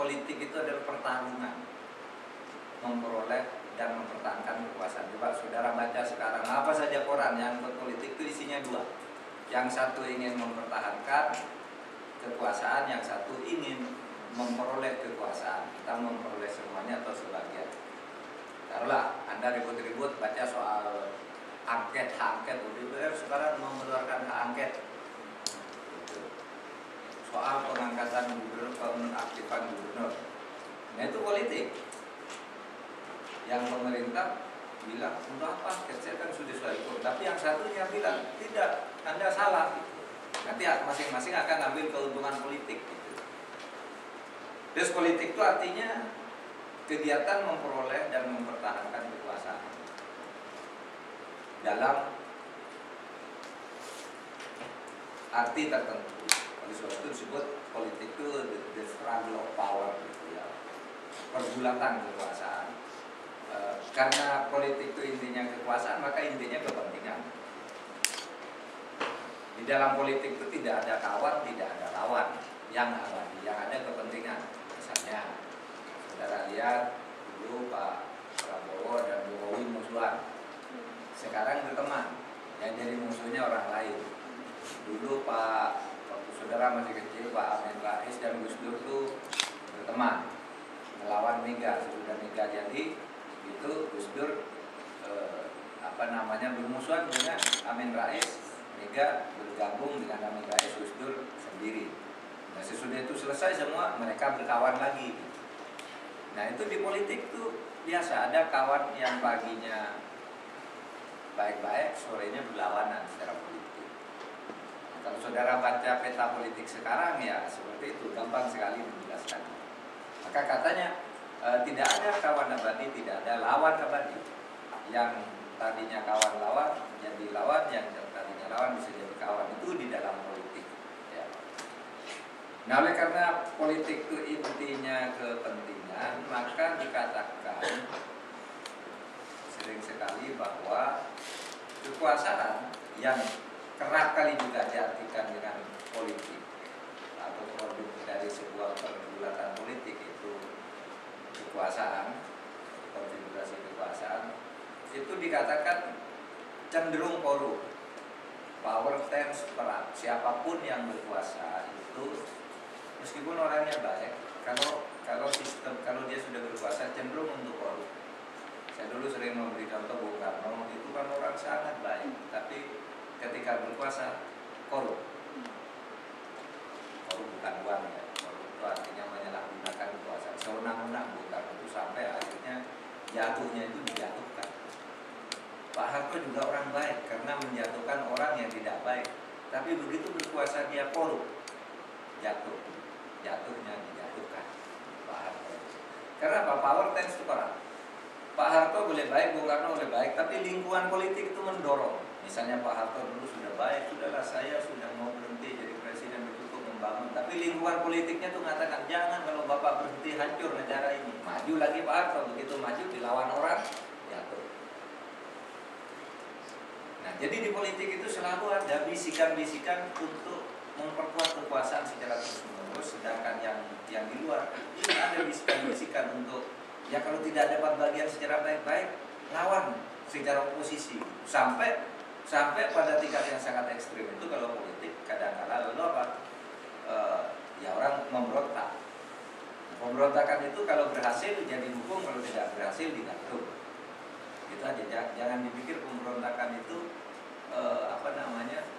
politik itu adalah pertarungan memperoleh dan mempertahankan kekuasaan. Coba saudara baca sekarang apa saja koran yang berpolitik itu isinya dua. Yang satu ingin mempertahankan kekuasaan, yang satu ingin memperoleh kekuasaan. Kita memperoleh semuanya atau sebagian. Taruhlah Anda ribut-ribut baca soal hak angket, DPR sekarang mengeluarkan hak angket. Soal pengangkatan gubernur, penonaktifan gubernur. Nah itu politik. Yang pemerintah bilang untuk apa angket, saya kan sudah ikut. Tapi yang satunya bilang tidak, Anda salah. Gitu. Nanti masing-masing akan ambil keuntungan politik. Gitu. Terus politik itu artinya kegiatan memperoleh dan mempertahankan kekuasaan dalam arti tertentu. Oleh sebab itu disebut politik itu the struggle of power, gitu ya, pergulatan kekuasaan. Karena politik itu intinya kekuasaan, maka intinya kepentingan. Di dalam politik itu tidak ada kawan, tidak ada lawan yang abadi, yang ada kepentingan. Misalnya, saudara lihat dulu Pak Prabowo dan Jokowi musuhan. Sekarang berteman, yang jadi musuhnya orang lain. Dulu waktu saudara masih kecil, Pak Amin Rais dan Gus Dur itu berteman, melawan Mega. Sesudah Mega jadi, itu Gus Dur bermusuhan dengan Amin Rais. Mega bergabung dengan Amin Rais, Gus Dur sendiri. Nah sesudah itu selesai semua, mereka berkawan lagi. Nah itu di politik itu biasa, ada kawan yang paginya baik-baik, sorenya berlawanan secara politik. Nah, kalau saudara baca peta politik sekarang ya seperti itu, gampang sekali menjelaskan. Maka katanya tidak ada kawan abadi, tidak ada lawan abadi. Yang tadinya kawan lawan jadi lawan, yang tadinya lawan bisa jadi kawan. Itu di dalam politik. Ya. Nah oleh karena politik itu intinya kepentingan, maka dikatakan sering sekali bahwa kekuasaan yang kerap kali juga diartikan dengan politik atau produk dari sebuah pergulatan politik itu kekuasaan, konfigurasi kekuasaan itu dikatakan cenderung korup. Power tends corrupt. Siapapun yang berkuasa itu meskipun orangnya baik, kalau dia sudah berkuasa cenderung untuk korup. Saya dulu sering memberi contoh Bung Karno, itu kan orang sangat baik, tapi ketika berkuasa korup. Korup bukan uang ya, korup itu artinya menyalahgunakan kekuasaan. Sewenang-wenang Bung Karno itu sampai akhirnya jatuhnya itu dijatuhkan. Pak Harto juga orang baik karena menjatuhkan orang yang tidak baik, tapi begitu berkuasa dia korup, jatuhnya dijatuhkan Pak Harto. Karena apa? Power tends to corrupt. Pak Harto boleh baik, Bung Karno boleh baik, tapi lingkungan politik itu mendorong. Misalnya Pak Harto dulu sudah baik, sudahlah saya sudah mau berhenti jadi presiden cukup membangun. Tapi lingkungan politiknya tuh mengatakan jangan, kalau Bapak berhenti hancur negara ini. Maju lagi Pak Harto, begitu maju dilawan orang, jatuh. Nah jadi di politik itu selalu ada bisikan-bisikan untuk memperkuat kekuasaan secara terus-menerus, sedangkan yang di luar ini ada bisikan-bisikan untuk ya kalau tidak dapat bagian secara baik-baik, lawan secara oposisi. Sampai pada tingkat yang sangat ekstrim itu kalau politik kadang-kadang lalu apa? Ya orang memberontak. Pemberontakan itu kalau berhasil jadi hukum, kalau tidak berhasil digantung. Gitu aja. Jangan dipikir pemberontakan itu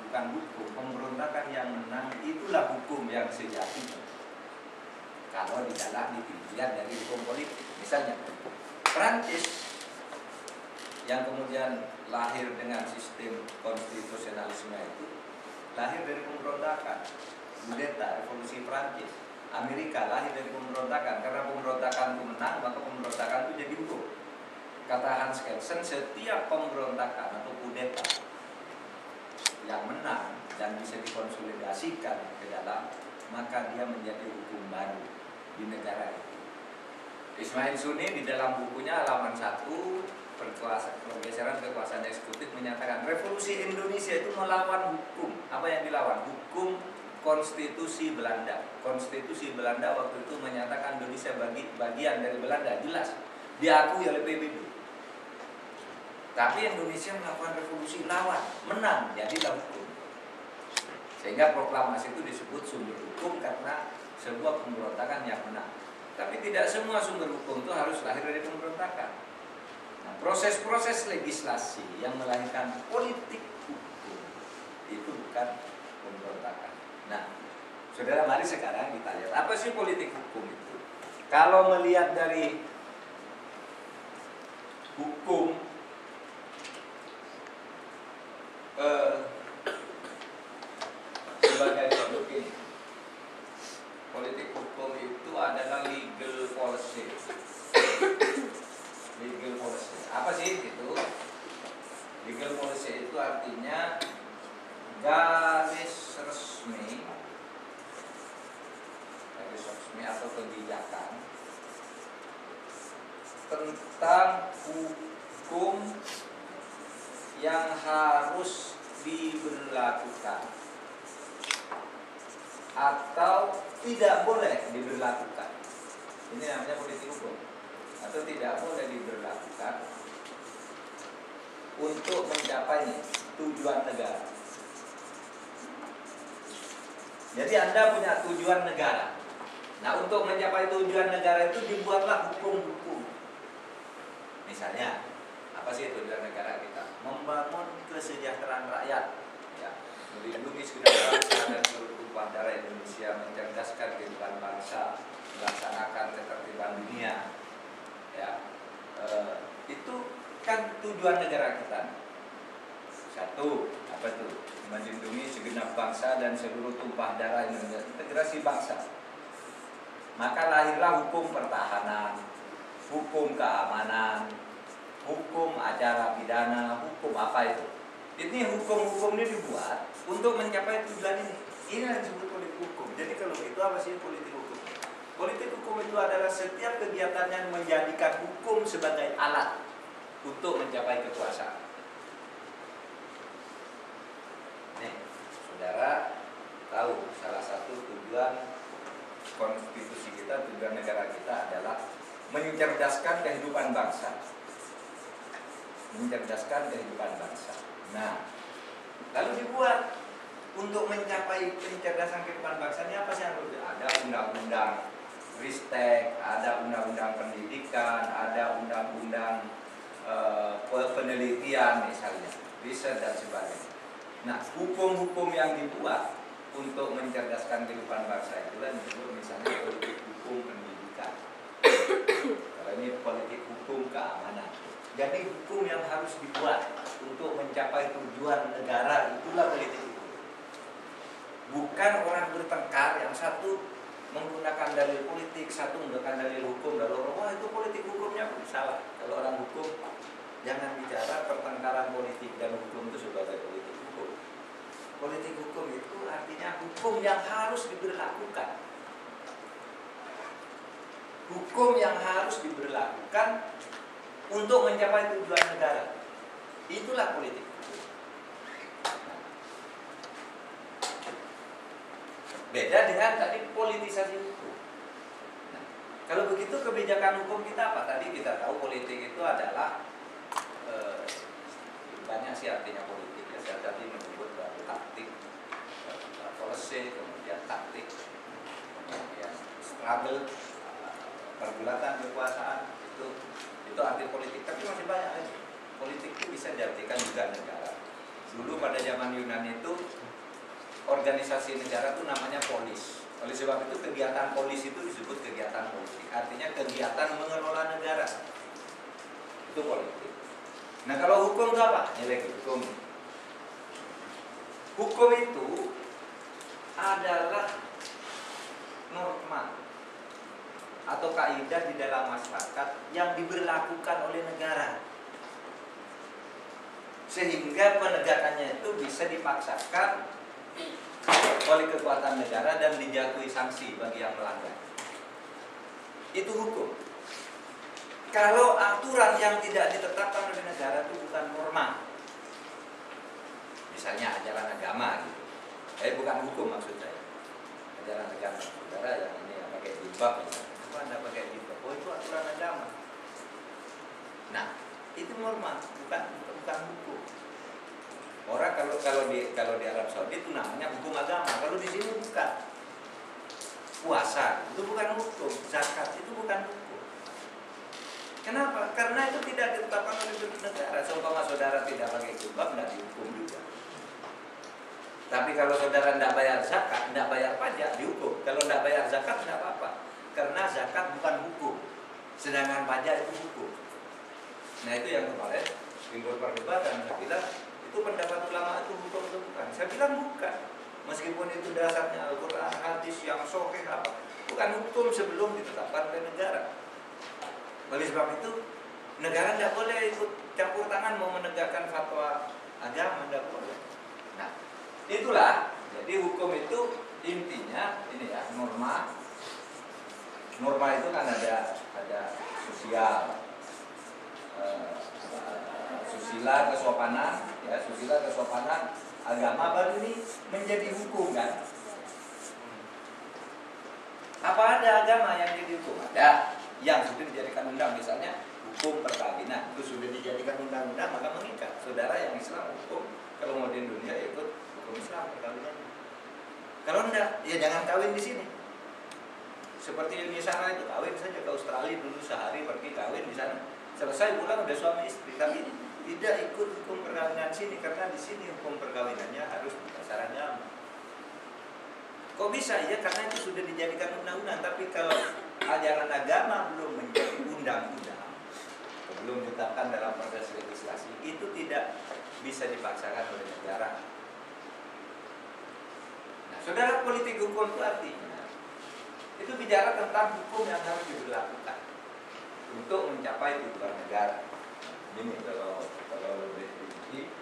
bukan hukum. Pemberontakan yang menang itulah hukum yang sejati. Kalau didalami dilihat dari hukum politik. Misalnya Prancis yang kemudian lahir dengan sistem konstitusionalisme itu lahir dari pemberontakan, kudeta, revolusi Prancis. Amerika lahir dari pemberontakan, karena pemberontakan itu menang maka pemberontakan itu jadi hukum. Kata Hans Kelsen, setiap pemberontakan atau kudeta yang menang dan bisa dikonsolidasikan ke dalam, maka dia menjadi hukum baru di negara itu. Ismail Sunni di dalam bukunya halaman 1 pergeseran kekuasaan eksekutif menyatakan revolusi Indonesia itu melawan hukum. Apa yang dilawan? Hukum konstitusi Belanda. Konstitusi Belanda waktu itu menyatakan Indonesia bagian dari Belanda, jelas diakui oleh PBB. Tapi Indonesia melakukan revolusi, lawan, menang, jadilah hukum. Sehingga proklamasi itu disebut sumber hukum karena sebuah pemberontakan yang menang. Tapi tidak semua sumber hukum itu harus lahir dari pemberontakan. Nah, proses-proses legislasi yang melahirkan politik hukum itu bukan pemberontakan. Nah, saudara, mari sekarang kita lihat apa sih politik hukum itu. Kalau melihat dari hukum sebagai produk ini, politik hukum itu adalah legal policy. Legal policy. Apa sih itu? Legal policy itu artinya garis resmi atau kebijakan tentang hukum yang harus diberlakukan atau tidak boleh diberlakukan. Ini namanya politik hukum. Atau tidak boleh diberlakukan untuk mencapai tujuan negara. Jadi Anda punya tujuan negara. Nah, untuk mencapai tujuan negara itu dibuatlah hukum-hukum. Misalnya, apa sih tujuan negara kita? Membangun kesejahteraan rakyat, ya, melindungi segenap bangsa dan seluruh tumpah darah Indonesia, mencerdaskan kehidupan bangsa, melaksanakan ketertiban dunia. Ya, itu kan tujuan negara kita. Satu, apa tuh? Melindungi segenap bangsa dan seluruh tumpah darah Indonesia, integrasi bangsa. Maka lahirlah hukum pertahanan, hukum keamanan, hukum acara pidana, hukum apa itu. Ini hukum-hukum ini dibuat untuk mencapai tujuan ini. Ini yang disebut politik hukum. Jadi kalau itu apa sih politik hukum? Politik hukum itu adalah setiap kegiatan yang menjadikan hukum sebagai alat untuk mencapai kekuasaan. Nih, saudara tahu salah satu tujuan konstitusi kita, tujuan negara kita adalah mencerdaskan kehidupan bangsa. Mencerdaskan kehidupan bangsa. Nah, lalu dibuat untuk mencapai pencerdasan kehidupan bangsa ini apa sih yang harus? Ada undang-undang Ristek, ada undang-undang pendidikan, ada undang-undang penelitian misalnya, riset dan sebagainya. Nah, hukum-hukum yang dibuat untuk mencerdaskan kehidupan bangsa itulah disebut misalnya politik hukum pendidikan. Kalau ini politik hukum keamanan. Jadi hukum yang harus dibuat untuk mencapai tujuan negara itulah politik hukum. Bukan orang bertengkar yang satu menggunakan dalil politik, satu menggunakan dalil hukum, lalu wah itu politik hukumnya salah. Kalau orang hukum jangan bicara pertengkaran politik dan hukum itu sebagai politik hukum. Politik hukum itu artinya hukum yang harus diberlakukan. Hukum yang harus diberlakukan untuk mencapai tujuan negara. Itulah politik hukum. Beda dengan tadi politisasi hukum. Nah, kalau begitu kebijakan hukum kita apa? Tadi kita tahu politik itu adalah banyak sih artinya politik. Ya, saya tadi menyebut taktik, policy, kemudian taktik, kemudian struggle, pergulatan kekuasaan, itu arti politik. Tapi masih banyak lagi. Politik itu bisa diartikan juga negara. Dulu pada zaman Yunani itu organisasi negara itu namanya polis. Oleh sebab itu kegiatan polis itu disebut kegiatan politik. Artinya kegiatan mengelola negara. Itu politik. Nah, kalau hukum itu apa? Nilai hukum. Hukum itu adalah norma atau kaidah di dalam masyarakat yang diberlakukan oleh negara. Sehingga penegakannya itu bisa dipaksakan oleh kekuatan negara dan dijatuhi sanksi bagi yang melanggar. Itu hukum. Kalau aturan yang tidak ditetapkan oleh negara itu bukan norma. Misalnya ajaran agama gitu. Bukan hukum maksud saya. ajaran agama saudara yang ini yang pakai jilbab misalnya. Kenapa Anda pakai jilbab? Oh itu aturan agama. Nah, itu norma, bukan hukum. Orang kalau di Arab Saudi itu namanya hukum agama. Kalau di sini bukan. Puasa itu bukan hukum, zakat itu bukan hukum. Kenapa? Karena itu tidak ditetapkan oleh negara. Seumpama saudara tidak pakai jilbab, tidak dihukum juga. Tapi kalau saudara tidak bayar zakat, tidak bayar pajak, dihukum. Kalau tidak bayar zakat, tidak apa-apa. Karena zakat bukan hukum, sedangkan pajak itu hukum. Nah itu yang kemarin timbul perdebatan. Saya bilang itu pendapat ulama itu hukum atau bukan? Saya bilang bukan. Meskipun itu dasarnya Al-Quran, hadis yang sahih apa, bukan hukum sebelum ditetapkan oleh negara. Oleh sebab itu negara tidak boleh ikut campur tangan mau menegakkan fatwa agama, tidak boleh. Nah itulah, jadi hukum itu intinya ini ya, norma itu kan ada sosial, susila, kesopanan, ya susila, kesopanan, agama, baru ini menjadi hukum kan? Apa ada agama yang jadi hukum? Ada, yang sudah dijadikan undang, misalnya hukum perkawinan itu sudah dijadikan undang-undang maka mengikat. Saudara yang Islam hukum, kalau mau di Indonesia ikut hukum Islam perkawinan. Kalau enggak, ya jangan kawin di sini. Seperti di sana itu kawin saja ke Australia dulu sehari pergi kawin di sana. Selesai pulang udah suami istri, tapi tidak ikut hukum perkawinan sini karena di sini hukum perkawinannya harus berdasar agama. Kok bisa? Ya karena itu sudah dijadikan undang-undang. Tapi kalau ajaran agama belum menjadi undang-undang, belum ditetapkan dalam proses legislasi, itu tidak bisa dipaksakan oleh negara. Nah, saudara, politik hukum itu artinya itu bicara tentang hukum yang harus diberlakukan untuk mencapai tujuan negara. Ini kalau lebih tinggi.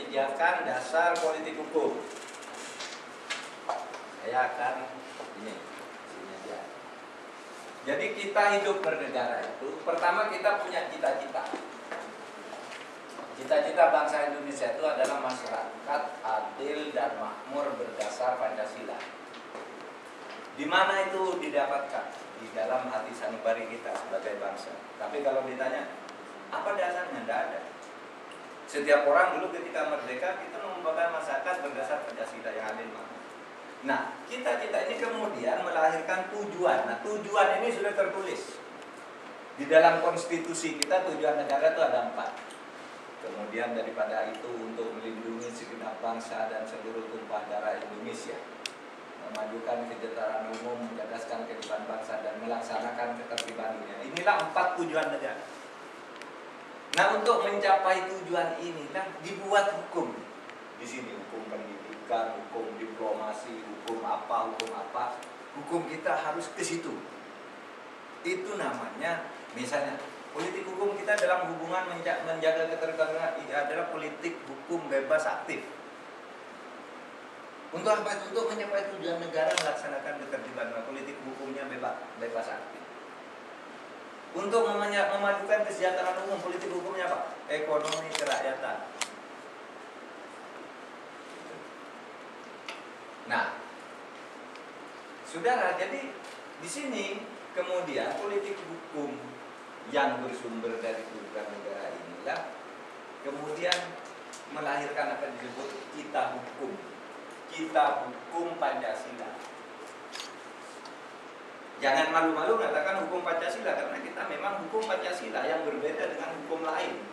Pijakan dasar politik hukum. Saya akan ini aja. Jadi kita hidup bernegara itu, pertama kita punya cita-cita. Cita-cita bangsa Indonesia itu adalah masyarakat adil dan makmur berdasar Pancasila. Di mana itu didapatkan? Di dalam hati sanubari kita sebagai bangsa. Tapi kalau ditanya, apa dasarnya? Tidak ada. Setiap orang dulu ketika merdeka kita membangun masyarakat berdasar Pancasila yang adil makmur. Nah, cita-cita ini kemudian melahirkan tujuan. Nah, tujuan ini sudah tertulis di dalam konstitusi kita. Tujuan negara itu ada 4. Kemudian daripada itu untuk melindungi segenap bangsa dan seluruh tumpah darah Indonesia, memajukan kesejahteraan umum, mencerdaskan kehidupan bangsa dan melaksanakan ketertiban dunia. Inilah 4 tujuan negara. Nah, untuk mencapai tujuan inilah dibuat hukum. Di sini hukum pendidikan, hukum diplomasi, hukum apa. Hukum kita harus ke situ. Itu namanya, misalnya, politik hukum kita dalam hubungan menjaga ketertiban adalah politik hukum bebas aktif. Untuk apa? Untuk mencapai tujuan negara melaksanakan ketertiban, politik hukumnya bebas aktif. Untuk memajukan kesejahteraan umum, politik hukumnya apa? Ekonomi kerakyatan. Nah, saudara, jadi di sini kemudian politik hukum yang bersumber dari tujuan negara inilah kemudian melahirkan apa yang disebut kita hukum Pancasila. Jangan malu-malu mengatakan hukum Pancasila karena kita memang hukum Pancasila yang berbeda dengan hukum lain.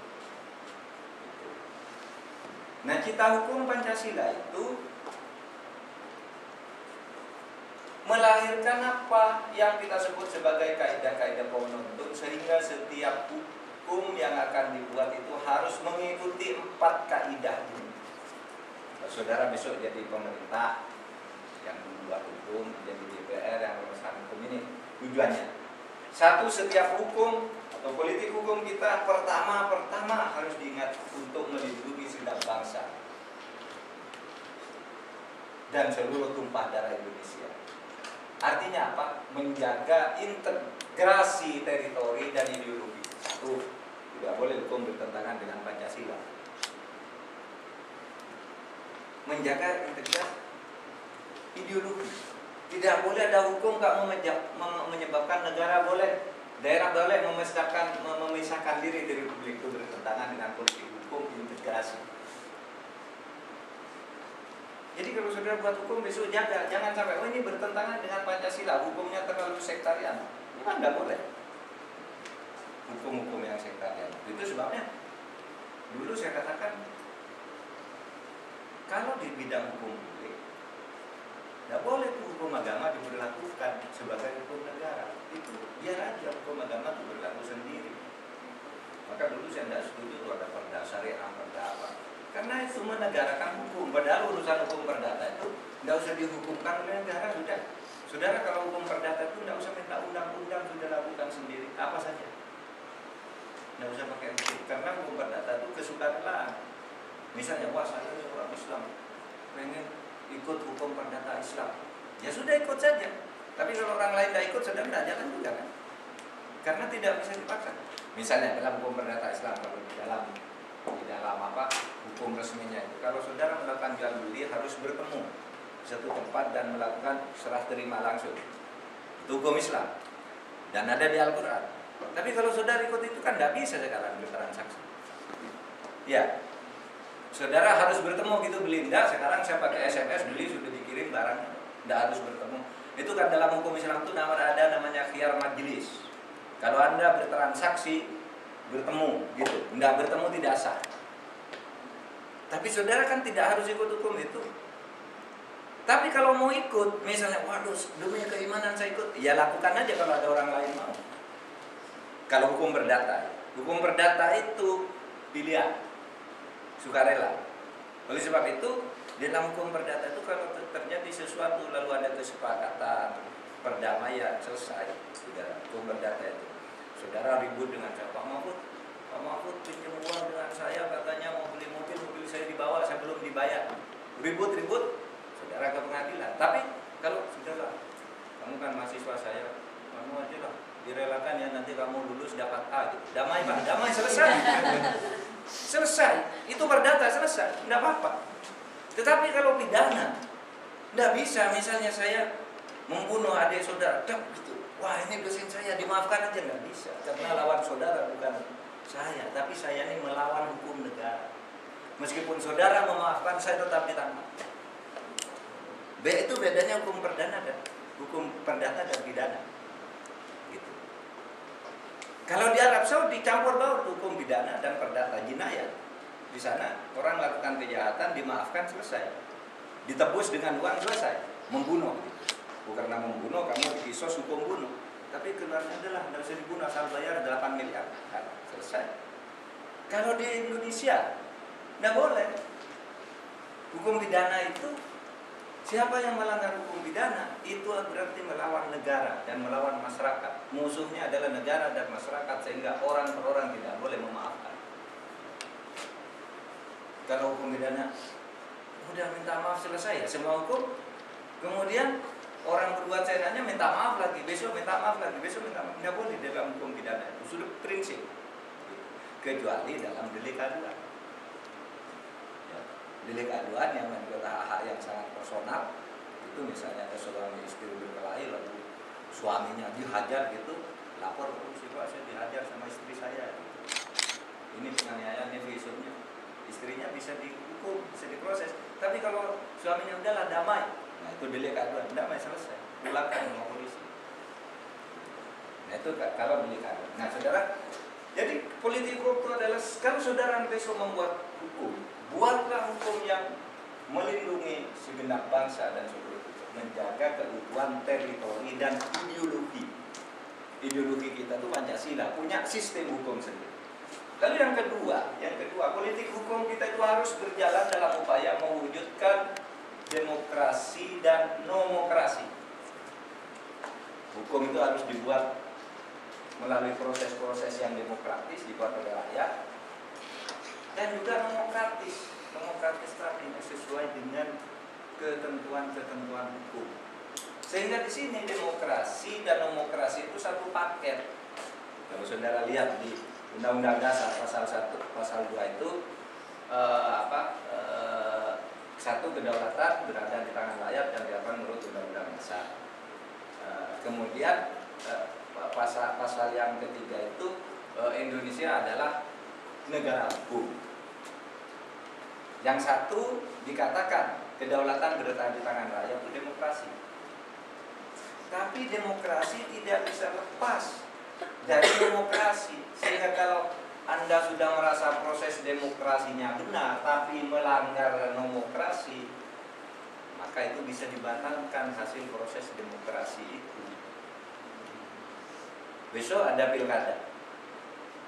Nah, cita hukum Pancasila itu melahirkan apa yang kita sebut sebagai kaidah-kaidah penuntun, sehingga setiap hukum yang akan dibuat itu harus mengikuti 4 kaidah ini. Saudara besok jadi pemerintah yang membuat hukum, jadi DPR yang merumuskan hukum ini, tujuannya satu, setiap hukum atau politik hukum kita pertama harus diingat untuk melindungi segenap bangsa dan seluruh tumpah darah Indonesia. Artinya apa? Menjaga integrasi teritori dan ideologi. Satu, tidak boleh hukum bertentangan dengan Pancasila. Menjaga integrasi ideologi. Tidak boleh ada hukum kamu menyebabkan negara boleh, daerah boleh memisahkan diri dari republik, itu bertentangan dengan politik hukum integrasi. Jadi kalau saudara buat hukum besok jaga, jangan sampai ini bertentangan dengan Pancasila, hukumnya terlalu sektarian. Memang nggak boleh hukum-hukum yang sektarian. Itu sebabnya dulu saya katakan, kalau di bidang hukum publik tidak boleh hukum agama diberlakukan sebagai hukum negara. Itu biar aja hukum agama itu berlaku sendiri. Maka dulu saya tidak setuju ada perda syariah, perda apa. Karena itu menegarakan hukum. Padahal urusan hukum perdata itu tidak usah dihukumkan oleh negara, sudah. Saudara, kalau hukum perdata itu tidak usah minta undang-undang, sudah lakukan sendiri apa saja. Tidak usah pakai hukum. Karena hukum perdata itu kesukarelaan. Misalnya, wah saya orang Islam pengen ikut hukum perdata Islam, ya sudah ikut saja. Tapi kalau orang lain tidak ikut, saudara tidak jalan juga kan? Karena tidak bisa dipaksa. Misalnya dalam hukum perdata Islam, kalau di dalam apa hukum resminya itu, kalau saudara melakukan jual beli harus bertemu satu tempat dan melakukan serah terima langsung. Itu hukum Islam dan ada di Al-Quran. Tapi kalau saudara ikut itu kan tidak bisa sekarang bertransaksi. Ya, saudara harus bertemu gitu beli. Enggak, sekarang saya pakai SMS beli sudah dikirim barangnya, tidak harus bertemu. Itu kan dalam hukum Islam itu ada namanya khiyar majlis. Kalau Anda bertransaksi bertemu gitu, enggak bertemu tidak sah. Tapi saudara kan tidak harus ikut hukum itu. Tapi kalau mau ikut, misalnya waduh demi keimanan saya ikut, ya lakukan aja kalau ada orang lain mau. Kalau hukum perdata itu pilihan, sukarela. Oleh sebab itu dalam hukum perdata itu kalau terjadi sesuatu lalu ada kesepakatan perdamaian selesai, saudara. Hukum perdata itu saudara ribut dengan Pak Mahfud pinjam uang dengan saya, katanya mau beli mobil saya dibawa, saya belum dibayar. Ribut, saudara ke pengadilan. Tapi kalau sudahlah, kamu kan mahasiswa saya, kamu aja lah direlakan ya, nanti kamu lulus dapat A gitu. Damai Pak, damai selesai. Selesai, itu perdata selesai, tidak apa-apa. Tetapi kalau pidana, tidak bisa. Misalnya saya membunuh adik saudara, gitu. Wah ini dosen saya, dimaafkan aja, nggak bisa. Karena lawan saudara bukan saya, tapi saya ini melawan hukum negara. Meskipun saudara memaafkan, saya tetap ditangkap. Itu bedanya hukum perdata dan pidana. Gitu. Kalau di Arab Saudi campur baur hukum pidana dan perdata, jinayah. Di sana orang melakukan kejahatan dimaafkan selesai, ditebus dengan uang selesai. Membunuh, gitu. Bukan karena membunuh kamu dikisos hukum bunuh, tapi keluarnya adalah tidak usah dibunuh asal bayar 8 miliar, nah, selesai. Kalau di Indonesia tidak boleh. Hukum pidana itu siapa yang melanggar hukum pidana itu berarti melawan negara dan melawan masyarakat. Musuhnya adalah negara dan masyarakat, sehingga orang per orang tidak boleh memaafkan. Kalau hukum pidana udah minta maaf selesai ya semua hukum. Kemudian orang berbuat zinanya minta maaf lagi, besok minta maaf lagi, besok minta maaf. Tidak boleh dalam hukum pidana itu, sudah prinsip. Kecuali dalam delik aduan. Ya, delik aduan yang menyangkut hak-hak yang sangat personal, itu misalnya ada suami istri berkelahi lalu suaminya dihajar gitu, lapor ke polisi, Pak saya dihajar sama istri saya. Gitu. Ini penganiayaan, ini visumnya. Istrinya bisa dihukum, bisa diproses. Tapi kalau suaminya udahlah damai, nah itu delik aduan, damai selesai, pulangkan sama polisi. Nah itu kalau delik aduan. Nah saudara, jadi politik hukum itu adalah kalau saudara besok membuat hukum, buatlah hukum yang melindungi segenap bangsa dan seluruh menjaga keutuhan teritori dan ideologi. Ideologi kita itu Pancasila, punya sistem hukum sendiri. Lalu yang kedua, politik hukum kita itu harus berjalan dalam upaya mewujudkan demokrasi dan nomokrasi. Hukum itu harus dibuat melalui proses-proses yang demokratis, dibuat oleh rakyat, dan juga demokratis tadi sesuai dengan ketentuan-ketentuan hukum. Sehingga di sini demokrasi dan nomokrasi itu satu paket. Kalau saudara lihat di Undang-Undang Dasar pasal 1, pasal 2 itu satu, kedaulatan berada di tangan rakyat dan dilakukan menurut Undang-Undang Dasar. Kemudian pasal yang ketiga itu Indonesia adalah negara hukum. Yang satu dikatakan kedaulatan berada di tangan rakyat itu demokrasi. Tapi demokrasi tidak bisa lepas dari demokrasi. Sehingga kalau Anda sudah merasa proses demokrasinya benar tapi melanggar demokrasi, maka itu bisa dibatalkan hasil proses demokrasi itu. Besok ada pilkada,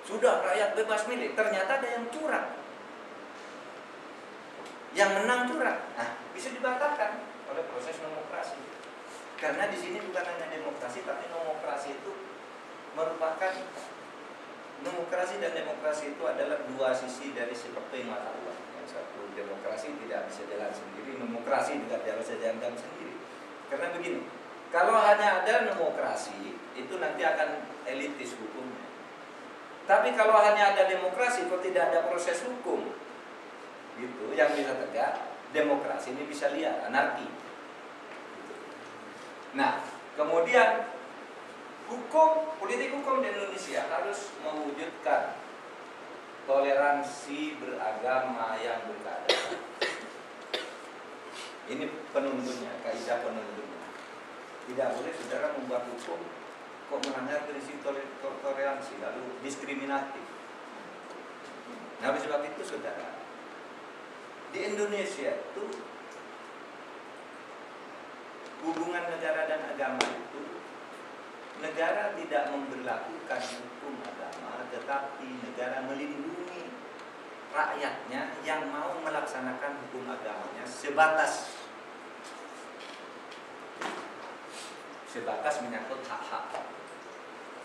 sudah rakyat bebas milih, ternyata ada yang curang, yang menang curang, nah bisa dibatalkan oleh proses demokrasi. Karena di sini bukan hanya demokrasi, tapi nomokrasi itu merupakan, demokrasi dan demokrasi itu adalah dua sisi dari seperti mata uang. Yang satu, demokrasi tidak bisa jalan sendiri, nomokrasi juga tidak bisa jalan sendiri. Karena begini, kalau hanya ada demokrasi, itu nanti akan elitis hukumnya. Tapi kalau hanya ada demokrasi, kok tidak ada proses hukum, gitu, yang bisa tegak, demokrasi ini bisa liar, anarki. Gitu. Nah, kemudian politik hukum di Indonesia harus mewujudkan toleransi beragama yang berkeadaban. Ini penuntunnya, kaidah penuntunnya. Tidak boleh saudara membuat hukum kok melanggar prinsip toleransi lalu diskriminatif. Nah, oleh sebab itu saudara, di Indonesia itu hubungan negara dan agama itu, negara tidak memberlakukan hukum agama, tetapi negara melindungi rakyatnya yang mau melaksanakan hukum agamanya sebatas menyangkut hak-hak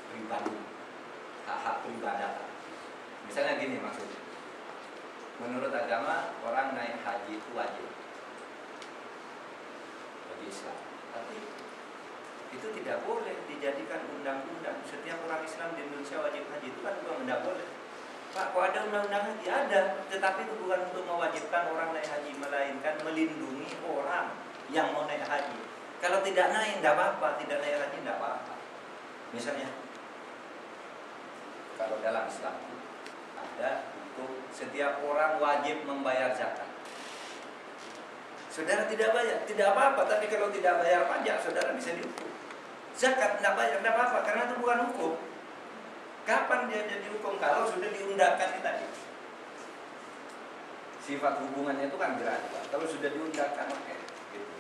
pribadi, hak-hak peribadatan. Misalnya gini maksudnya, menurut agama orang naik haji itu wajib bagi Islam, tapi itu tidak boleh dijadikan undang-undang. Setiap orang Islam di Indonesia wajib haji, itu kan juga tidak boleh. Pak, kok ada undang-undang haji? Ada, tetapi itu bukan untuk mewajibkan orang naik haji, melainkan melindungi orang yang mau naik haji. Kalau tidak naik, tidak apa-apa. Tidak naik haji, tidak apa-apa. Misalnya, kalau dalam Islam itu ada hukum setiap orang wajib membayar zakat. Saudara tidak bayar, tidak apa-apa. Tapi kalau tidak bayar pajak, saudara bisa dihukum. Zakat tidak bayar, tidak apa-apa, karena itu bukan hukum. Kapan dia jadi hukum? Kalau sudah diundangkan tadi. Sifat hubungannya itu kan gradual. Kalau sudah diundangkan, oke. Gitu.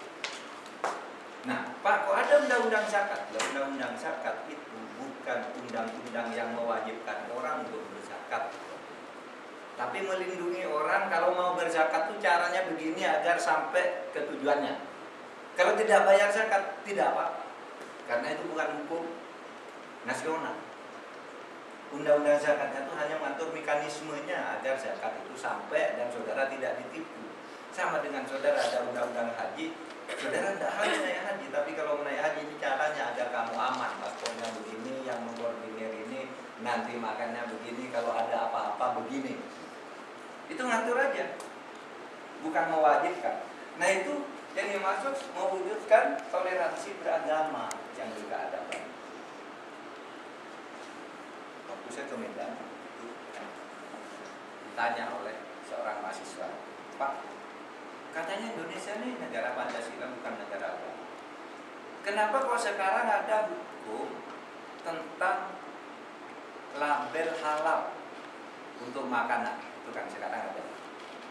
Nah, Pak, kok ada undang-undang zakat? Undang-undang zakat itu bukan undang-undang yang mewajibkan orang untuk berzakat, tapi melindungi orang kalau mau berzakat itu caranya begini agar sampai ke tujuannya. Kalau tidak bayar zakat, tidak apa-apa, karena itu bukan hukum nasional. Undang-undang zakatnya itu hanya mengatur mekanismenya agar zakat itu sampai dan saudara tidak ditipu. Sama dengan saudara ada undang-undang haji, saudara tidak harus naik haji, tapi kalau menaik haji ini caranya agar kamu aman, paspornya begini, yang mengkoordinir ini, nanti makannya begini, kalau ada apa-apa begini. Itu ngatur aja, bukan mewajibkan. Nah, itu yang dimaksud mewujudkan toleransi beragama yang berkeadaban. Waktu saya ke Medan, ditanya oleh seorang mahasiswa, Pak, katanya Indonesia ini negara Pancasila bukan negara agama. Kenapa kok sekarang ada hukum tentang label halal untuk makanan? Itu kan sekarang ada,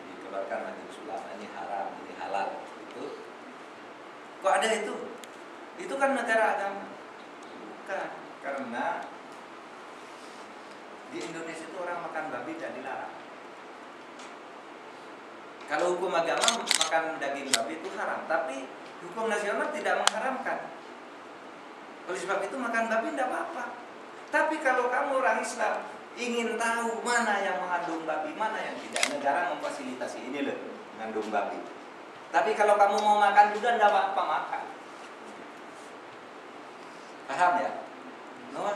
dikeluarkan majelis ulama, ini haram, ini halal. Itu Kok ada itu? Itu kan negara agama. Bukan, karena di Indonesia itu orang makan babi tidak dilarang. Kalau hukum agama makan daging babi itu haram, tapi hukum nasional tidak mengharamkan. Oleh sebab itu makan babi tidak apa-apa. Tapi kalau kamu orang Islam ingin tahu mana yang mengandung babi, mana yang tidak, negara memfasilitasi ini loh, mengandung babi. Tapi kalau kamu mau makan juga tidak apa-apa makan. Paham ya? Bahwa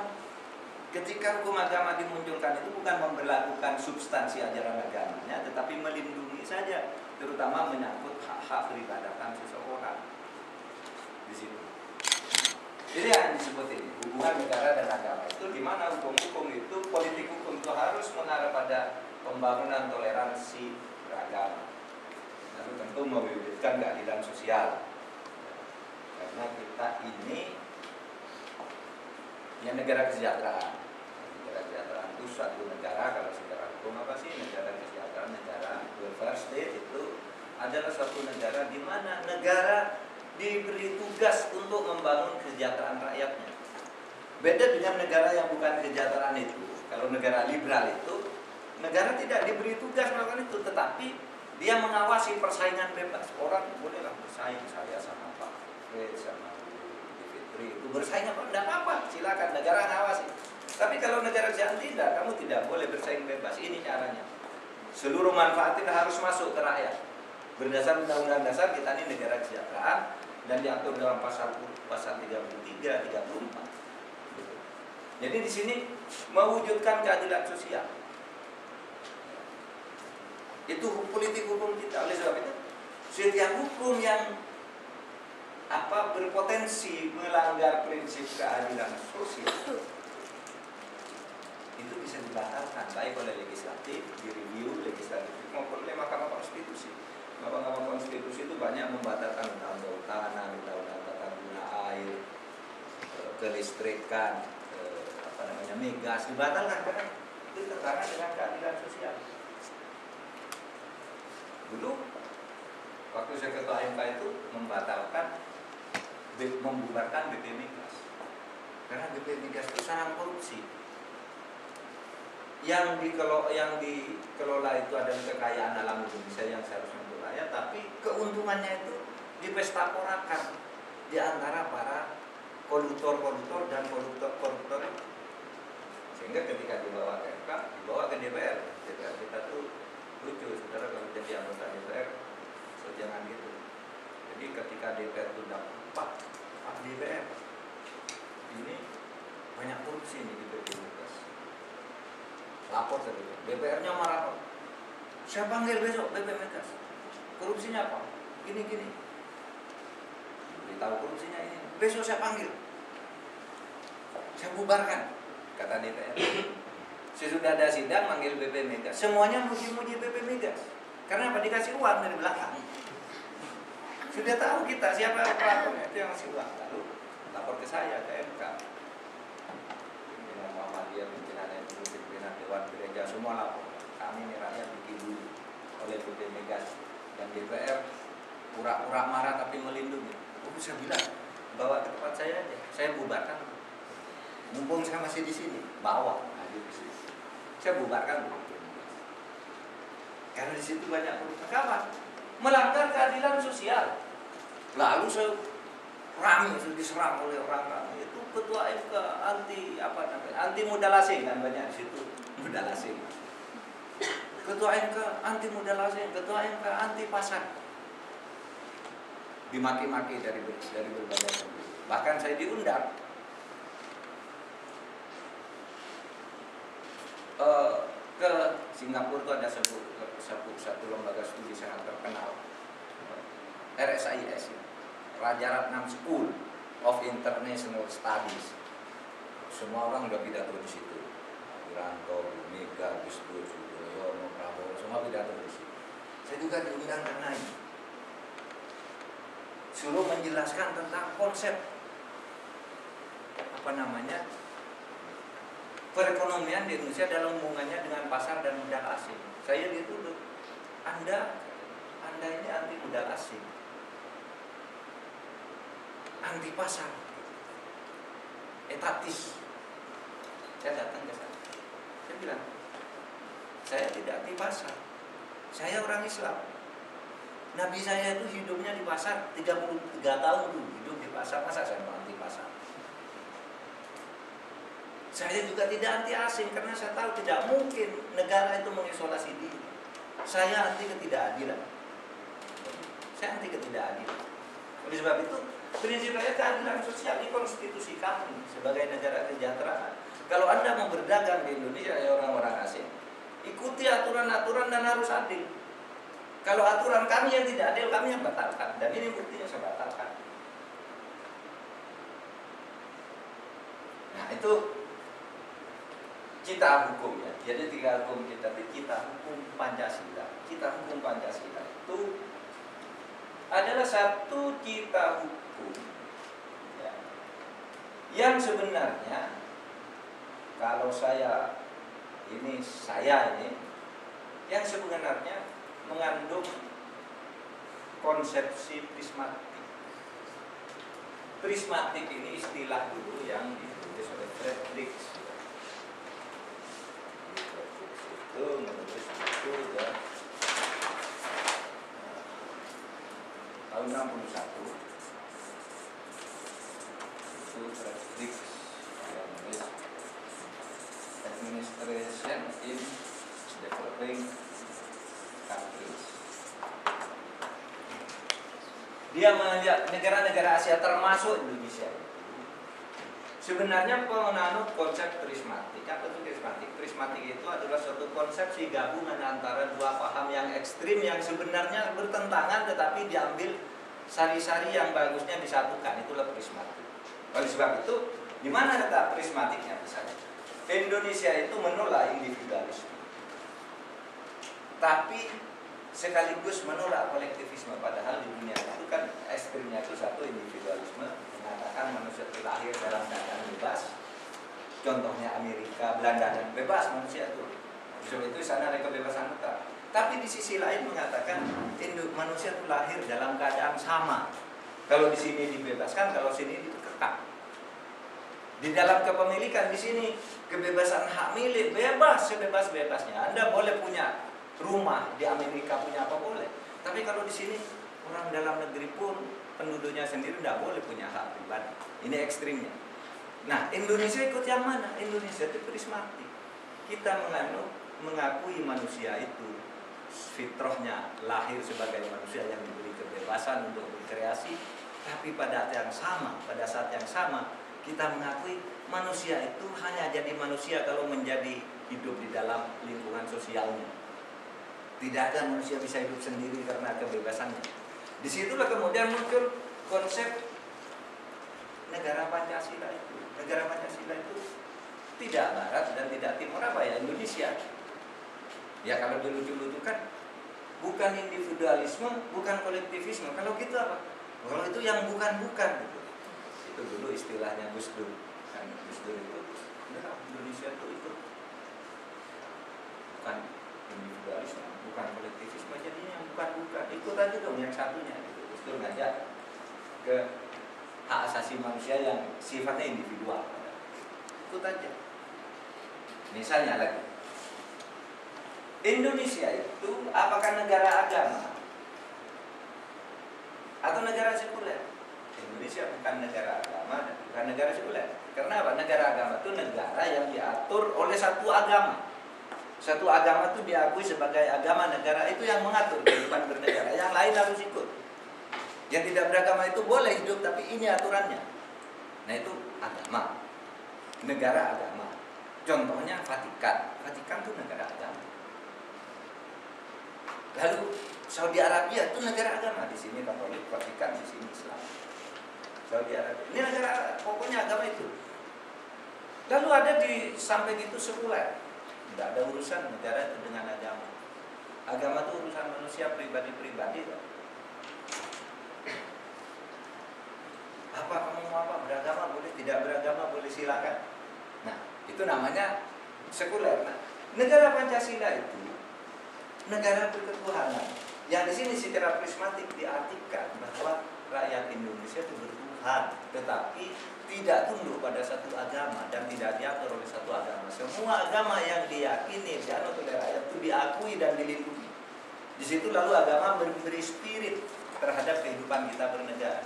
ketika hukum agama dimunculkan itu bukan memberlakukan substansi ajaran agamanya, tetapi melindungi saja, terutama menyangkut hak-hak peribadatan seseorang. Di situ. Jadi yang disebut ini hubungan negara dan agama itu, di mana hukum-hukum itu, politik hukum itu harus mengarah pada pembangunan toleransi beragama. Lalu tentu mewujudkan keadilan sosial. Karena kita ini ya negara kesejahteraan. Negara kesejahteraan itu suatu negara, kalau secara hukum apa sih negara kesejahteraan? Negara welfare state itu adalah suatu negara di mana negara diberi tugas untuk membangun kesejahteraan rakyatnya. Beda dengan negara yang bukan kesejahteraan itu. Kalau negara liberal itu, negara tidak diberi tugas melakukan itu, tetapi dia mengawasi persaingan bebas. Orang bolehlah bersaing, saya sama Pak Fred, sama Fitri itu bersaing apa? Tidak apa-apa, silakan, negara ngawasi. Tapi kalau negara kesejahteraan tidak, kamu tidak boleh bersaing bebas. Ini caranya. Seluruh manfaat itu harus masuk ke rakyat. Berdasar Undang-Undang Dasar kita ini negara kesejahteraan dan diatur dalam pasal 33, 34. Jadi di sini mewujudkan keadilan sosial. Itu politik hukum kita. Oleh sebab itu, setiap hukum yang berpotensi melanggar prinsip keadilan sosial itu bisa dibatalkan baik oleh legislatif, direview legislatif maupun oleh Mahkamah Konstitusi. Mahkamah Konstitusi itu banyak membatalkan undang-undang tanah, undang-undang tata guna air, kelistrikan, migas, dibatalkan karena itu terkait dengan keadilan sosial. Dulu waktu saya ketua MK itu membubarkan BP Migas karena BP Migas itu sarang korupsi. Yang dikelola itu adalah kekayaan alam Indonesia yang seharusnya untuk rakyat, tapi keuntungannya itu dipestaporakan di antara para koruptor dan koruptor. Sehingga ketika dibawa ke MK, dibawa ke DPR kita tuh lucu, saudara, kalau jadi anggota DPR, so jangan gitu. Jadi ketika DPR itu dapat Pak DPR, ini banyak korupsi nih di BP Migas. Lapor ke DPR-nya marah. Saya panggil besok BP Migas. Korupsinya apa? Gini. Beritahu korupsinya ini. Besok saya panggil. Saya bubarkan, kata DPR. Sesudah ada sidang manggil BP Migas, semuanya muji-muji BP Migas. Karena apa? Dikasih uang dari belakang. Sudah tahu kita siapa pelakunya, itu yang ngasih uang. Lalu lapor ke saya, ke MK. Pimpinan Muhammadiyah, pimpinan NU, pimpinan Dewan Gereja, semua lapor. Kami ini rakyat dikibuli oleh BP Migas dan DPR pura-pura marah tapi melindungi. Saya bilang, bawa ke tempat saya aja, saya bubarkan. Mumpung saya masih di sini, bawa. Saya bubarkan. Karena di situ banyak korupsi, melanggar keadilan sosial. Lalu saya diserang oleh orang itu ketua MK anti modal asing, kan banyak di situ modal asing. Ketua MK anti modal asing, ketua MK anti pasar. Dimaki-maki dari berbagai sumber. Bahkan saya diundang ke Singapura itu ada satu lembaga studi sangat terkenal, RSIS, Rajaratnam School of International Studies. Semua orang udah pidato di situ. Wiranto, Mega, Gus Dur, Yudhoyono, Prabowo, semua pidato di situ. Saya juga diundang karena ini. Suruh menjelaskan tentang konsep perekonomian di Indonesia dalam hubungannya dengan pasar dan modal asing. Saya dituduh, Anda ini anti modal asing. anti pasar, etatis. Saya datang ke sana, saya bilang, saya tidak anti pasar, saya orang Islam. Nabi saya itu hidupnya di pasar 33 tahun dulu hidup di pasar, masa saya mau anti pasar? Saya juga tidak anti asing karena saya tahu tidak mungkin negara itu mengisolasi diri. Saya anti ketidakadilan. Saya anti ketidakadilan. Oleh sebab itu, prinsip saya keadilan sosial di konstitusi kami sebagai negara kesejahteraan. Kalau Anda mau berdagang di Indonesia ya orang-orang asing, ikuti aturan-aturan dan harus adil. Kalau aturan kami yang tidak adil, kami yang batalkan. Dan ini buktinya saya batalkan. Nah itu cita hukum ya. Jadi 3 hukum kita, cita hukum Pancasila. Cita hukum Pancasila itu adalah satu cita hukum ya, yang sebenarnya kalau saya ini yang sebenarnya mengandung konsepsi prismatik. Prismatik ini istilah dulu yang ditulis oleh Frederick. Itu menulis itu ya tahun 61. Itu Frederick yang menulis Administration in Developing Countries. Dia melihat negara-negara Asia termasuk Indonesia sebenarnya menganut konsep prismatik. Apa itu prismatik? Prismatik itu adalah suatu konsepsi gabungan antara dua paham yang ekstrim yang sebenarnya bertentangan tetapi diambil sari-sari yang bagusnya disatukan. Itulah prismatik. Oleh sebab itu, di mana letak prismatiknya misalnya? Indonesia itu menolak individualisme, tapi sekaligus menolak kolektivisme. Padahal di dunia itu kan ekstrimnya itu satu individualisme, mengatakan manusia itu lahir dalam keadaan bebas. Contohnya Amerika, Belanda dan bebas manusia itu. Sebab itu sana ada kebebasan mutlak. Tapi di sisi lain mengatakan manusia itu lahir dalam keadaan sama. Kalau di sini dibebaskan, kalau sini dikekang. Di dalam kepemilikan di sini kebebasan hak milik bebas sebebas-bebasnya. Anda boleh punya rumah di Amerika, punya apa boleh. Tapi kalau di sini orang dalam negeri pun penduduknya sendiri tidak boleh punya hak pribadi. Ini ekstrimnya. Nah, Indonesia ikut yang mana? Indonesia itu prismatik. Kita mengakui manusia itu fitrahnya lahir sebagai manusia yang diberi kebebasan untuk berkreasi, tapi pada saat yang sama kita mengakui manusia itu hanya jadi manusia kalau menjadi hidup di dalam lingkungan sosialnya. Tidak ada manusia bisa hidup sendiri karena kebebasannya. Disitulah kemudian muncul konsep negara Pancasila itu. Negara Pancasila itu tidak Barat dan tidak Timur, apa ya? Indonesia. Ya kalau dulu itu kan bukan individualisme, bukan kolektivisme. Kalau gitu apa? Kalau itu yang bukan-bukan gitu. Itu dulu istilahnya Gus Dur. Kan Gus Dur itu, Indonesia itu bukan individualisme, bukan kolektivisme, jadinya yang bukan-bukan. Ikut aja dong yang satunya. Gus Dur ngajak ke hak asasi manusia yang sifatnya individual. Ikut aja. Misalnya lagi, Indonesia itu apakah negara agama atau negara sekuler? Indonesia bukan negara agama dan bukan negara sekuler. Karena apa? Negara agama itu negara yang diatur oleh satu agama. Satu agama itu diakui sebagai agama negara, itu yang mengatur kehidupan bernegara. Yang lain harus ikut. Yang tidak beragama itu boleh hidup, tapi ini aturannya. Nah itu agama, negara agama. Contohnya Vatikan. Vatikan itu negara agama. Lalu Saudi Arabia itu negara agama. Di sini Katolik, Vatikan, di sini Islam. Saudi Arabia ini negara, pokoknya agama itu. Lalu ada di samping itu sekuler. Tidak ada urusan negara itu dengan agama. Agama itu urusan manusia pribadi-pribadi. Apa kamu mau apa? Beragama boleh, tidak beragama boleh, silakan. Nah, itu namanya sekuler. Nah, negara Pancasila itu negara berketuhanan. Yang di sini secara prismatik diartikan bahwa rakyat Indonesia itu bertuhan, tetapi tidak tunduk pada satu agama dan tidak diatur oleh satu agama. Semua agama yang diyakini dianut oleh rakyat itu diakui dan dilindungi. Di situ lalu agama memberi spirit terhadap kehidupan kita bernegara,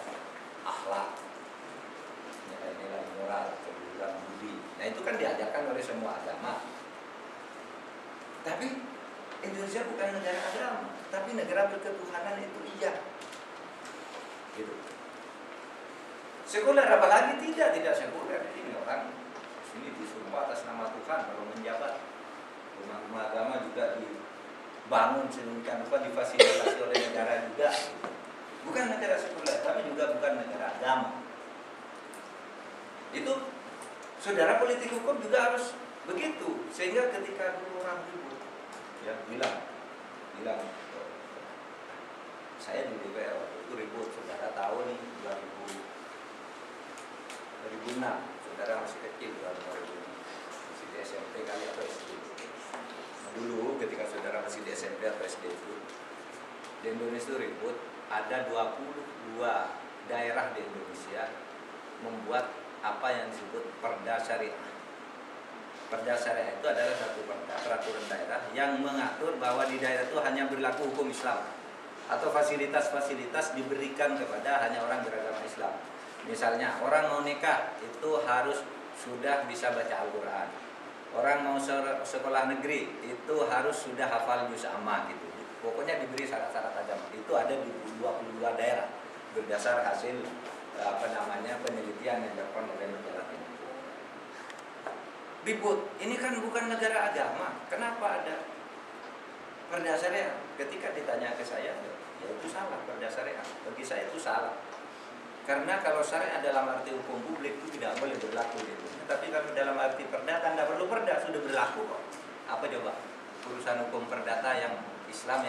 akhlak, nilai-nilai moral, keluhuran budi. Nah itu kan diajarkan oleh semua agama. Tapi Indonesia bukan negara agama, tapi negara berketuhanan, itu iya. Gitu. Sekuler apalagi tidak sekuler. Ini orang sini disuruh atas nama Tuhan kalau menjabat. Rumah-rumah agama juga dibangun sedemikian rupa, difasilitasi oleh negara juga. Bukan negara sekuler, tapi juga bukan negara agama. Itu saudara, politik hukum juga harus begitu. Sehingga ketika dulu orang ribut, ya bilang saya di DPR waktu itu ribut, saudara tahu nih 2006, saudara masih kecil, masih di SMP kali atau SD. Nah, dulu ketika saudara masih di SMP atau SD itu, di Indonesia itu ribut, ada 22 daerah di Indonesia membuat apa yang disebut Perda Syariah. Perda Syariah itu adalah satu peraturan daerah yang mengatur bahwa di daerah itu hanya berlaku hukum Islam, atau fasilitas-fasilitas diberikan kepada hanya orang beragama Islam. Misalnya orang mau nikah itu harus sudah bisa baca Al-Quran. Orang mau sekolah negeri itu harus sudah hafal juz amma gitu. Pokoknya diberi syarat-syarat agama. Itu ada di 22 daerah berdasar hasil penelitian yang dilakukan oleh negara ini. Ribut, ini kan bukan negara agama, kenapa ada Perda Syariah? Ketika ditanya ke saya, ya itu salah Perda Syariah. Bagi saya itu salah. Karena kalau syariah dalam arti hukum publik itu tidak boleh berlaku gitu. Tapi kalau dalam arti perdata, tidak perlu perda, sudah berlaku kok. Apa coba urusan hukum perdata yang Islam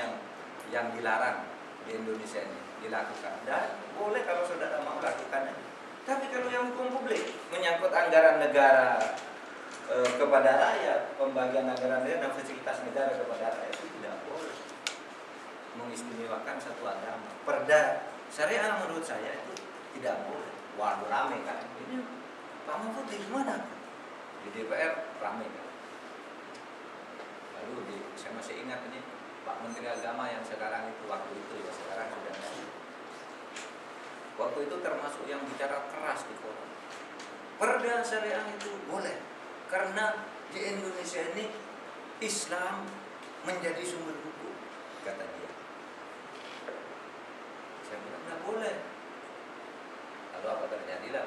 yang dilarang di Indonesia ini dilakukan? Dan boleh kalau saudara mau lakukannya. Tapi kalau yang hukum publik menyangkut anggaran negara kepada rakyat, pembagian anggaran negara dan fasilitas negara kepada rakyat, itu tidak boleh mengistimewakan satu agama. Perda syariah menurut saya itu tidak boleh. Waduh, rame kan ini. Pak Mahfud di mana? Di DPR rame kan. Lalu saya masih ingat ini Pak Menteri Agama yang sekarang itu, waktu itu ya, sekarang sudah tidak. Waktu itu termasuk yang bicara keras di forum. Perda syariah itu boleh karena di Indonesia ini Islam menjadi sumber hukum, kata dia. Saya bilang nggak boleh. Lalu apa terjadilah?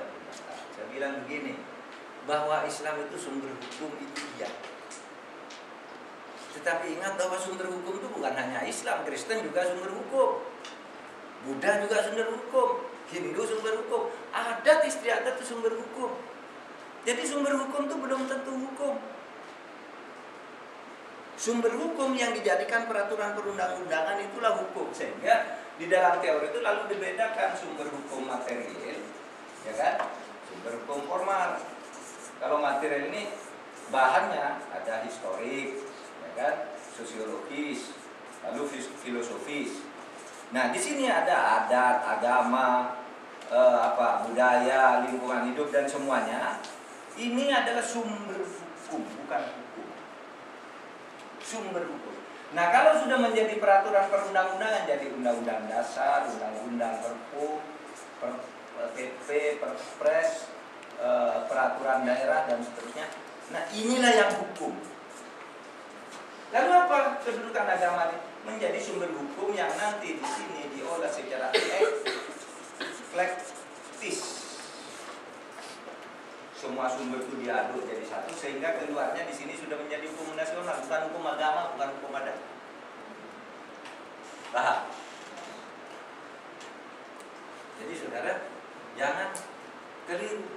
Saya bilang begini, bahwa Islam itu sumber hukum itu iya. Tetapi ingat bahwa sumber hukum itu bukan hanya Islam, Kristen juga sumber hukum, Buddha juga sumber hukum, Hindu sumber hukum, adat istiadat itu sumber hukum. Jadi sumber hukum itu belum tentu hukum. Sumber hukum yang dijadikan peraturan perundang-undangan itulah hukum. Sehingga di dalam teori itu lalu dibedakan sumber hukum material, ya kan? Sumber hukum formal. Kalau material ini bahannya ada historik, ya kan? Sosiologis, lalu filosofis. Nah, di sini ada adat, agama, budaya, lingkungan hidup dan semuanya. Ini adalah sumber hukum, bukan hukum. Sumber hukum. Nah, kalau sudah menjadi peraturan perundang-undangan, jadi undang-undang dasar, undang-undang Perpu, PP, Perpres, peraturan daerah dan seterusnya. Nah, inilah yang hukum. Lalu apa kedudukan agama ini? Menjadi sumber hukum yang nanti di sini diolah secara eklektis. Semua sumber itu diaduk jadi satu sehingga keluarnya di sini sudah menjadi hukum nasional, bukan hukum agama, bukan hukum adat. Paham? Jadi saudara, jangan keliru.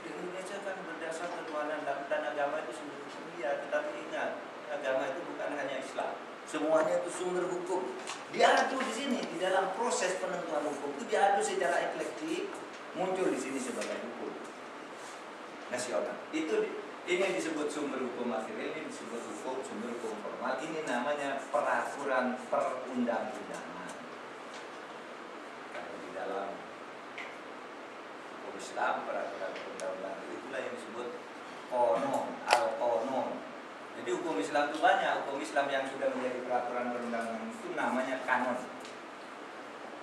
Di Indonesia kan berdasar ketuhanan dan agama itu sumber hukum dia, tetapi ingat, agama itu bukan hanya Islam. Semuanya itu sumber hukum. Diadu di sini di dalam proses penentuan hukum itu diadu secara eklektik, muncul di sini sebagai hukum nasional. Ini disebut sumber hukum material, ini disebut hukum sumber hukum formal. Ini namanya peraturan perundang-undangan. Kalau di dalam Islam, peraturan perundang-undangan, itulah yang disebut konon, al-konon. Jadi hukum Islam itu banyak. Hukum Islam yang sudah menjadi peraturan perundang-undangan itu namanya kanon.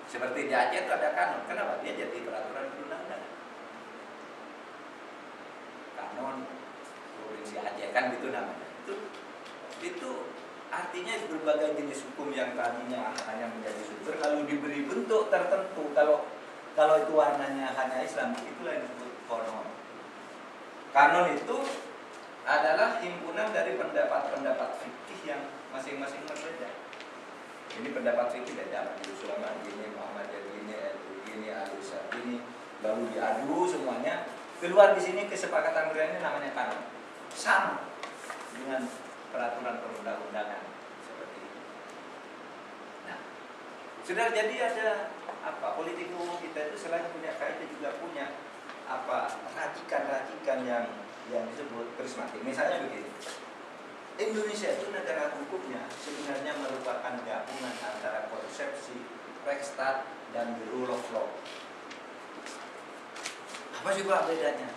Seperti di Aceh itu ada kanon. Kenapa? Dia jadi peraturan perundang-undangan. Kanon provinsi Aceh, kan gitu namanya. Itu artinya berbagai jenis hukum yang tadinya hanya menjadi sumber, lalu diberi bentuk tertentu. Kalau itu warnanya hanya Islam, itulah yang disebut konon. Kanon itu adalah himpunan dari pendapat-pendapat fikih yang masing-masing berbeda. Ini pendapat fikih dari zaman Rasulullah ini, Muhammad ini, Al-Isa ini, lalu diadu semuanya, keluar di sini kesepakatan ini namanya kanon. Sama dengan peraturan perundang-undangan seperti ini. Nah, sudah jadi ada politik umum kita itu selain punya kaidah juga punya racikan-racikan yang disebut prismatik. Misalnya begini, Indonesia itu negara hukumnya sebenarnya merupakan gabungan antara konsepsi Rechtsstaat dan the rule of law. Apa sih Pak bedanya?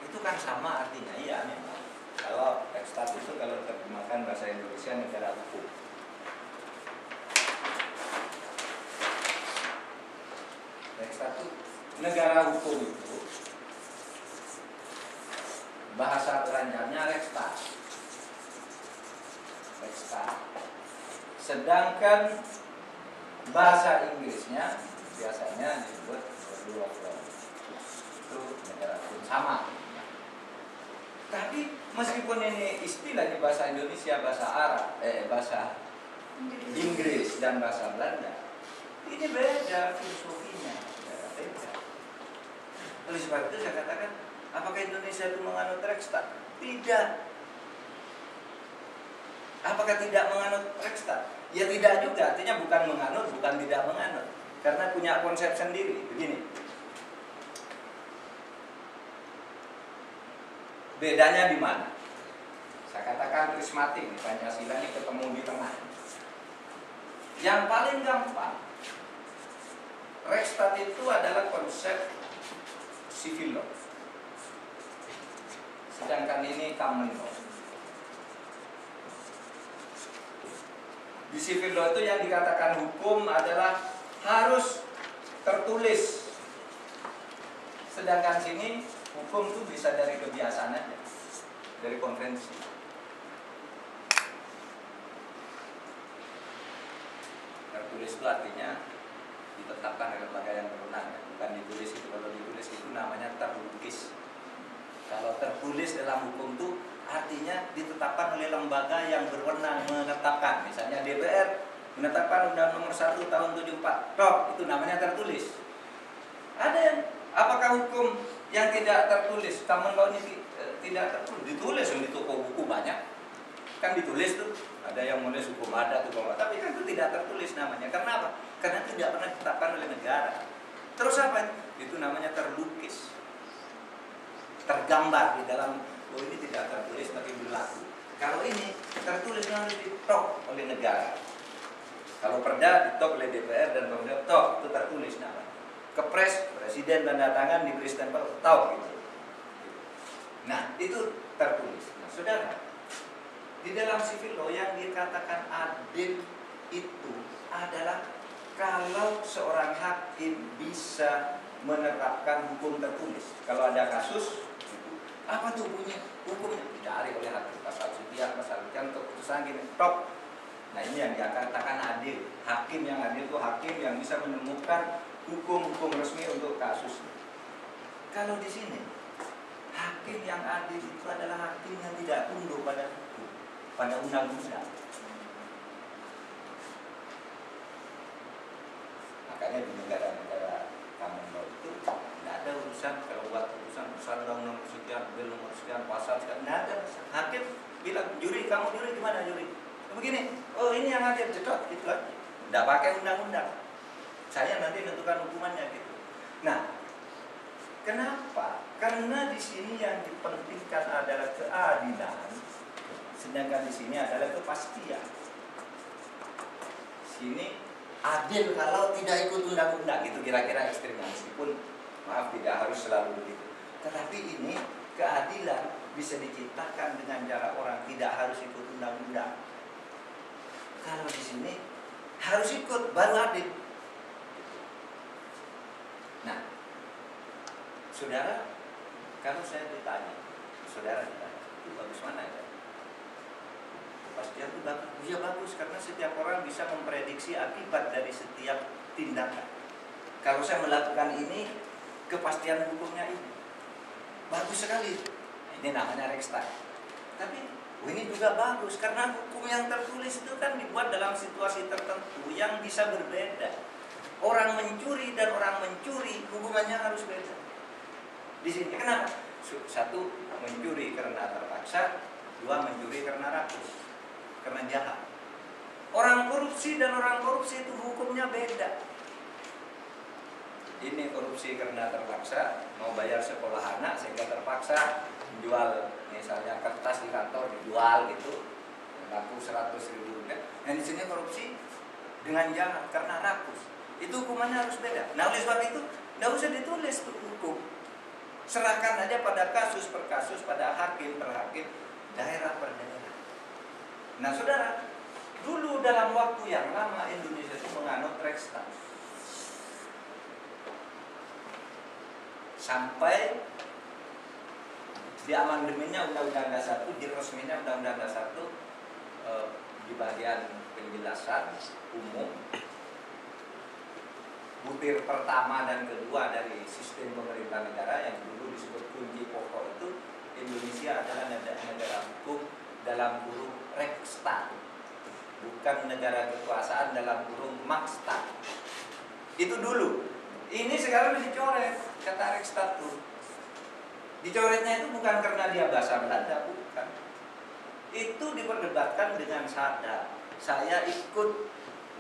Itu kan sama artinya, iya memang. Kalau Rechtsstaat itu kalau terjemahkan bahasa Indonesia negara hukum. Rechtsstaat itu negara hukum itu bahasa Beranjarnya Rechtsstaat. Sedangkan bahasa Inggrisnya biasanya disebut rule of law. Itu negara hukum sama. Tapi meskipun ini istilahnya bahasa Indonesia, bahasa Arab, bahasa Inggris dan bahasa Belanda, ini beda filosofinya, beda. Oleh sebab itu saya katakan, apakah Indonesia itu menganut Rechtsstaat? Tidak. Apakah tidak menganut Rechtsstaat? Ya tidak juga, artinya bukan menganut, bukan tidak menganut. Karena punya konsep sendiri, begini. Bedanya di mana? Saya katakan prismatik, Pancasila ini ketemu di tengah. Yang paling gampang, Rechtsstaat itu adalah konsep civil law. Sedangkan ini common law. Di civil law itu yang dikatakan hukum adalah harus tertulis. Sedangkan sini hukum itu bisa dari kebiasaan aja, dari konvensi. Tertulis itu artinya ditetapkan oleh lembaga yang berwenang, bukan ditulis itu. Kalau ditulis itu namanya terlukis. Kalau tertulis dalam hukum itu artinya ditetapkan oleh lembaga yang berwenang menetapkan. Misalnya DPR menetapkan Undang Nomor 1 Tahun 74. Itu namanya tertulis. Ada yang apakah hukum yang tidak tertulis, common law ini tidak tertulis? Ditulis di toko buku banyak. Kan ditulis tuh. Ada yang menulis hukum adat, hukum apa, tapi kan itu tidak tertulis namanya. Karena apa? Karena itu tidak pernah ditetapkan oleh negara. Terus apa? Itu namanya terlukis. Tergambar di dalam, ini tidak tertulis tapi berlaku. Kalau ini tertulis nanti ditok oleh negara. Kalau perda ditok oleh DPR dan pemerintah, tok itu tertulis namanya. Kepres, presiden tanda tangan diberi stempel, tok gitu. Nah itu tertulis. Nah saudara, di dalam civil law yang dikatakan adil itu adalah kalau seorang hakim bisa menerapkan hukum tertulis. Kalau ada kasus, apa tuh bunyi hukumnya dicari oleh hakim, pasal sekian, pasal sekian, untuk keputusan gini, top. Nah ini yang dikatakan adil. Hakim yang adil itu hakim yang bisa menemukan hukum-hukum resmi untuk kasus. Kalau di sini hakim yang adil itu adalah hakim yang tidak tunduk pada hukum, pada undang-undang. Makanya di negara-negara common law itu tidak ada urusan kalau buat urusan nomor sekian, bil nomor sekian, pasal sekian, tidak ada. Hakim bilang, juri, kamu juri gimana juri? Begini, oh ini yang adil, cekot, gitu aja. Tidak pakai undang-undang. Saya nanti menentukan hukumannya gitu. Nah, kenapa? Karena di sini yang dipentingkan adalah keadilan, sedangkan di sini adalah kepastian. Sini adil kalau tidak ikut undang-undang, itu kira-kira ekstrimnya. Meskipun Maaf, tidak harus selalu begitu. Tetapi ini keadilan bisa diciptakan dengan cara orang tidak harus ikut undang-undang. Kalau di sini harus ikut baru adil. Nah, saudara, kalau saya ditanya, saudara ditanya, itu bagus mana ya? Kepastian itu bagus. Ya bagus, karena setiap orang bisa memprediksi akibat dari setiap tindakan. Kalau saya melakukan ini, kepastian hukumnya ini bagus sekali. Ini namanya Rekstag. Tapi ini juga bagus karena hukum yang tertulis itu kan dibuat dalam situasi tertentu yang bisa berbeda. Orang mencuri dan orang mencuri hukumannya harus beda. Di sini kenapa? Satu, mencuri karena terpaksa. Dua, mencuri karena rakus, karena jahat. Orang korupsi dan orang korupsi itu hukumnya beda. Ini korupsi karena terpaksa, mau bayar sekolah anak sehingga terpaksa menjual misalnya kertas di kantor, dijual gitu, laku 100.000 rupiah. Nah di sini korupsi dengan jahat karena rakus. Itu hukumannya harus beda. Nah oleh sebab itu tidak usah ditulis hukum. Serahkan aja pada kasus per kasus, pada hakim per hakim, daerah per daerah. Nah saudara, dulu dalam waktu yang lama Indonesia itu menganut Rekstag. Sampai di amandemennya Undang-Undang Dasar 1, di resminya Undang-Undang Dasar 1 di bagian penjelasan umum butir pertama dan kedua dari sistem pemerintah negara yang dulu disebut kunci pokok itu, Indonesia adalah negara hukum dalam kurung Rekstag, bukan negara kekuasaan dalam kurung Maksstag. Itu dulu. Ini sekarang dicoret kata Rekstag itu. Dicoretnya itu bukan karena dia bahasa Belanda, bukan. Itu diperdebatkan dengan sadar. Saya ikut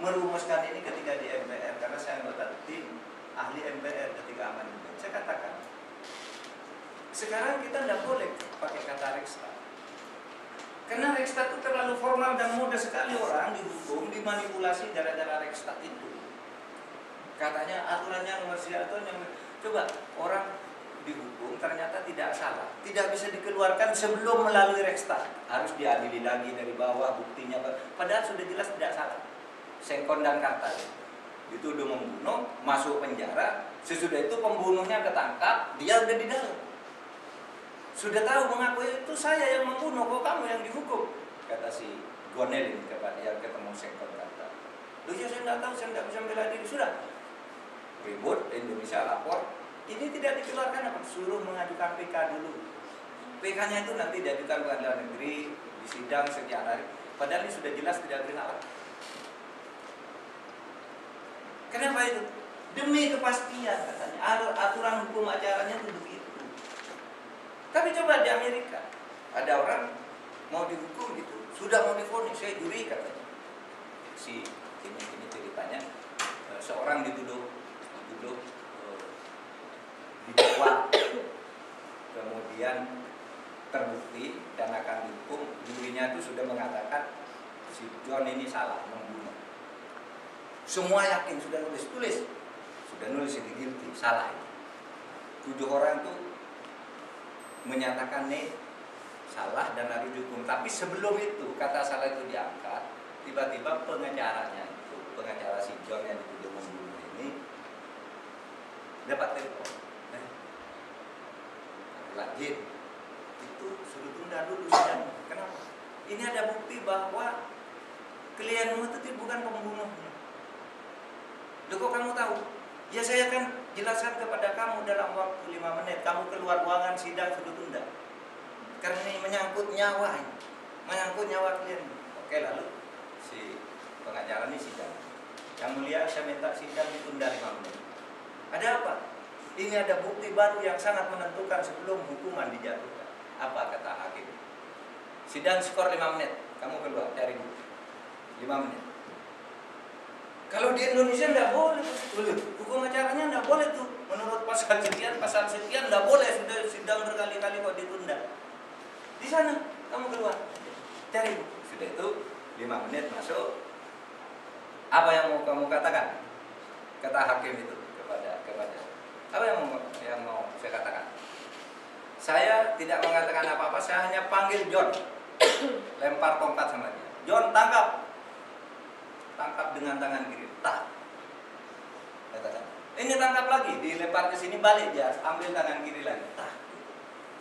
merumuskan ini ketika di MPR karena saya anggota tim ahli MPR ketika amandemen. Saya katakan, sekarang kita tidak boleh pakai kata Rekstag. Karena Rekstag itu terlalu formal dan mudah sekali orang dihukum, dimanipulasi gara-gara Rekstag itu. Katanya aturannya nomor sekian atau coba orang dihukum ternyata tidak salah, tidak bisa dikeluarkan sebelum melalui Rekstag, harus diadili lagi dari bawah buktinya, padahal sudah jelas tidak salah. Sengkon dan Karta dituduh membunuh, masuk penjara, sesudah itu pembunuhnya ketangkap, dia udah di dalam, sudah tahu mengakui itu saya yang membunuh, kok kamu yang dihukum, kata si Gonel kepada dia ketemu Sengkon Karta. Loh ya saya nggak tahu, saya nggak bisa membela diri, sudah ribut, Indonesia lapor. Ini tidak dikeluarkan apa? Suruh mengajukan PK dulu. PK-nya itu nanti diajukan pengadilan negeri, di sidang sekian hari. Padahal ini sudah jelas tidak bersalah. Kenapa itu? Demi kepastian katanya. Aturan hukum acaranya itu begitu. Tapi coba di Amerika, ada orang mau dihukum gitu, sudah mau divonis, saya juri katanya. Si ini ceritanya, seorang dituduh didakwa, kemudian terbukti dan akan dihukum. Jurinya itu sudah mengatakan si John ini salah membunuh. Semua yakin, sudah nulis ini guilty, salah ini. 7 orang itu menyatakan nih salah dan harus dihukum. Tapi sebelum itu kata salah itu diangkat, tiba-tiba pengacara si John yang dituduh membunuh ini dapat telepon. Lagi itu suruh tunda dulu sidang. Kenapa? Ini ada bukti bahwa klienmu itu bukan pembunuhnya. Loh kok kamu tahu? Ya saya akan jelaskan kepada kamu dalam waktu 5 menit. Kamu keluar ruangan sidang suruh tunda. Karena ini menyangkut nyawa ini. Menyangkut nyawa klien. Oke, lalu si pengacara ini sidang. Yang mulia saya minta sidang ditunda 5 menit. Ada apa? Ini ada bukti baru yang sangat menentukan sebelum hukuman dijatuhkan. Apa kata hakim? Sidang skor 5 menit. Kamu keluar dari bukti 5 menit. Kalau di Indonesia tidak boleh. Hukum acaranya tidak boleh tuh. Menurut pasal sekian tidak boleh. Sudah sidang berkali-kali kok ditunda. Di sana kamu keluar dari bukti. Sudah itu 5 menit masuk. Apa yang mau kamu katakan? Kata hakim itu kepada apa yang mau yang mau saya katakan. Saya tidak mengatakan apa-apa, saya hanya panggil John, lempar tongkat sama dia. John, tangkap, tangkap dengan tangan kiri, tak. Katakan, ini tangkap lagi, dilempar ke sini, balik dia, ambil tangan kiri lagi, tak.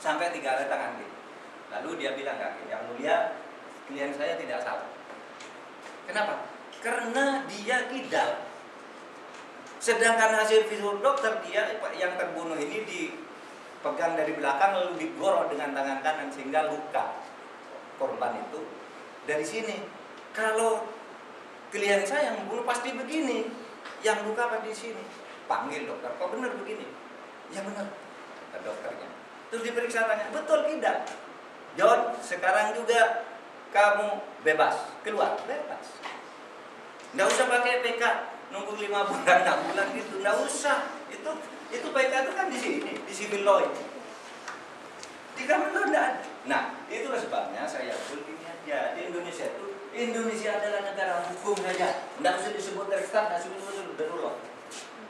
Sampai 3 kali tangan kiri. Lalu dia bilang kaki, yang mulia, klien saya tidak salah. Kenapa? Karena dia kidal. Sedangkan hasil visum dokter, dia yang terbunuh ini dipegang dari belakang lalu digorok dengan tangan kanan sehingga luka korban itu dari sini. Kalau klien saya yang membunuh pasti begini, yang luka apa di sini. Panggil dokter, kok benar begini? Ya benar, kata dokternya. Terus diperiksa tanya, betul tidak? John, sekarang juga kamu bebas, keluar, bebas. Nggak usah pakai PK, nunggu 5 bulan, 6 bulan gitu, nggak usah. Itu PK itu kan di sini, di civil law ini. Di common law nggak ada. Nah, itulah sebabnya saya begini aja. Di Indonesia itu, Indonesia adalah negara hukum saja. Nggak usah disebut Rekstad, nggak usah disebut darurat.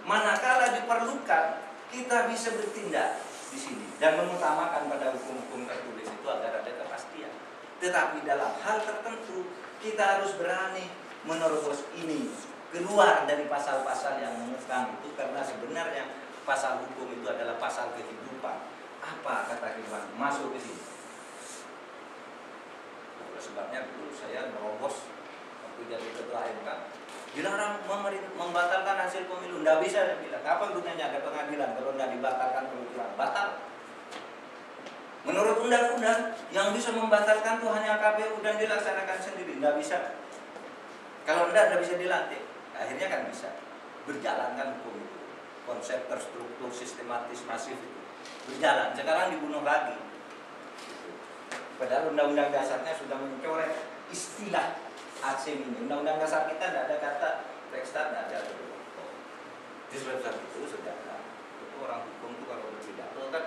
Manakala diperlukan, kita bisa bertindak di sini dan mengutamakan pada hukum-hukum tertulis itu agar ada kepastian. Tetapi dalam hal tertentu, kita harus berani menerobos ini, keluar dari pasal-pasal yang mengekang itu, karena sebenarnya pasal hukum itu adalah pasal kehidupan. Apa kata Iwan? Masuk ke sini. Itulah sebabnya dulu saya merobos waktu jadi ketua MK, dilarang membatalkan hasil pemilu. Nggak bisa, saya bilang. Apa gunanya ada pengadilan kalau nggak dibatalkan pemilu? Batal. Menurut undang-undang, yang bisa membatalkan itu hanya KPU dan dilaksanakan sendiri. Nggak bisa. Kalau nggak bisa dilantik. Akhirnya kan bisa. Berjalankan hukum itu. Konsep terstruktur, sistematis, masif itu. Berjalan. Sekarang dibunuh lagi. Padahal undang-undang dasarnya sudah mencoret istilah asing ini. Undang-undang dasar kita tidak ada kata Rekstad, tidak ada. Di sebab itu saudara, itu orang hukum itu kalau berpidato kan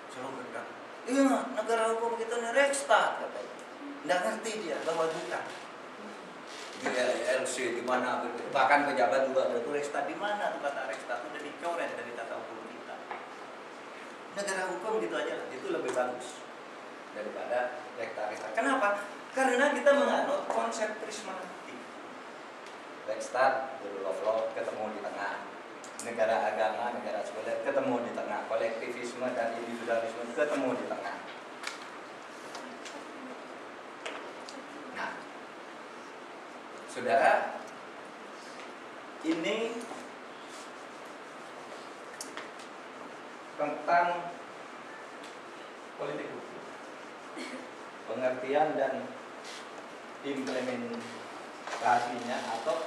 selalu berkata, iya negara hukum kita ini Rekstad katanya. Tidak ngerti dia bahwa bukan. Di LC di mana, bahkan pejabat juga itu Rekstad di mana tuh kata Rekstad sudah dicoret dari tata hukum kita. Negara hukum gitu aja, itu lebih bagus daripada Rekstad. Kenapa? Karena kita menganut konsep prismatik. Rekstad, rule of law ketemu di tengah. Negara agama, negara sekuler ketemu di tengah. Kolektivisme dan individualisme ketemu di tengah. Nah, saudara, ini tentang politik hukum, pengertian dan implementasinya atau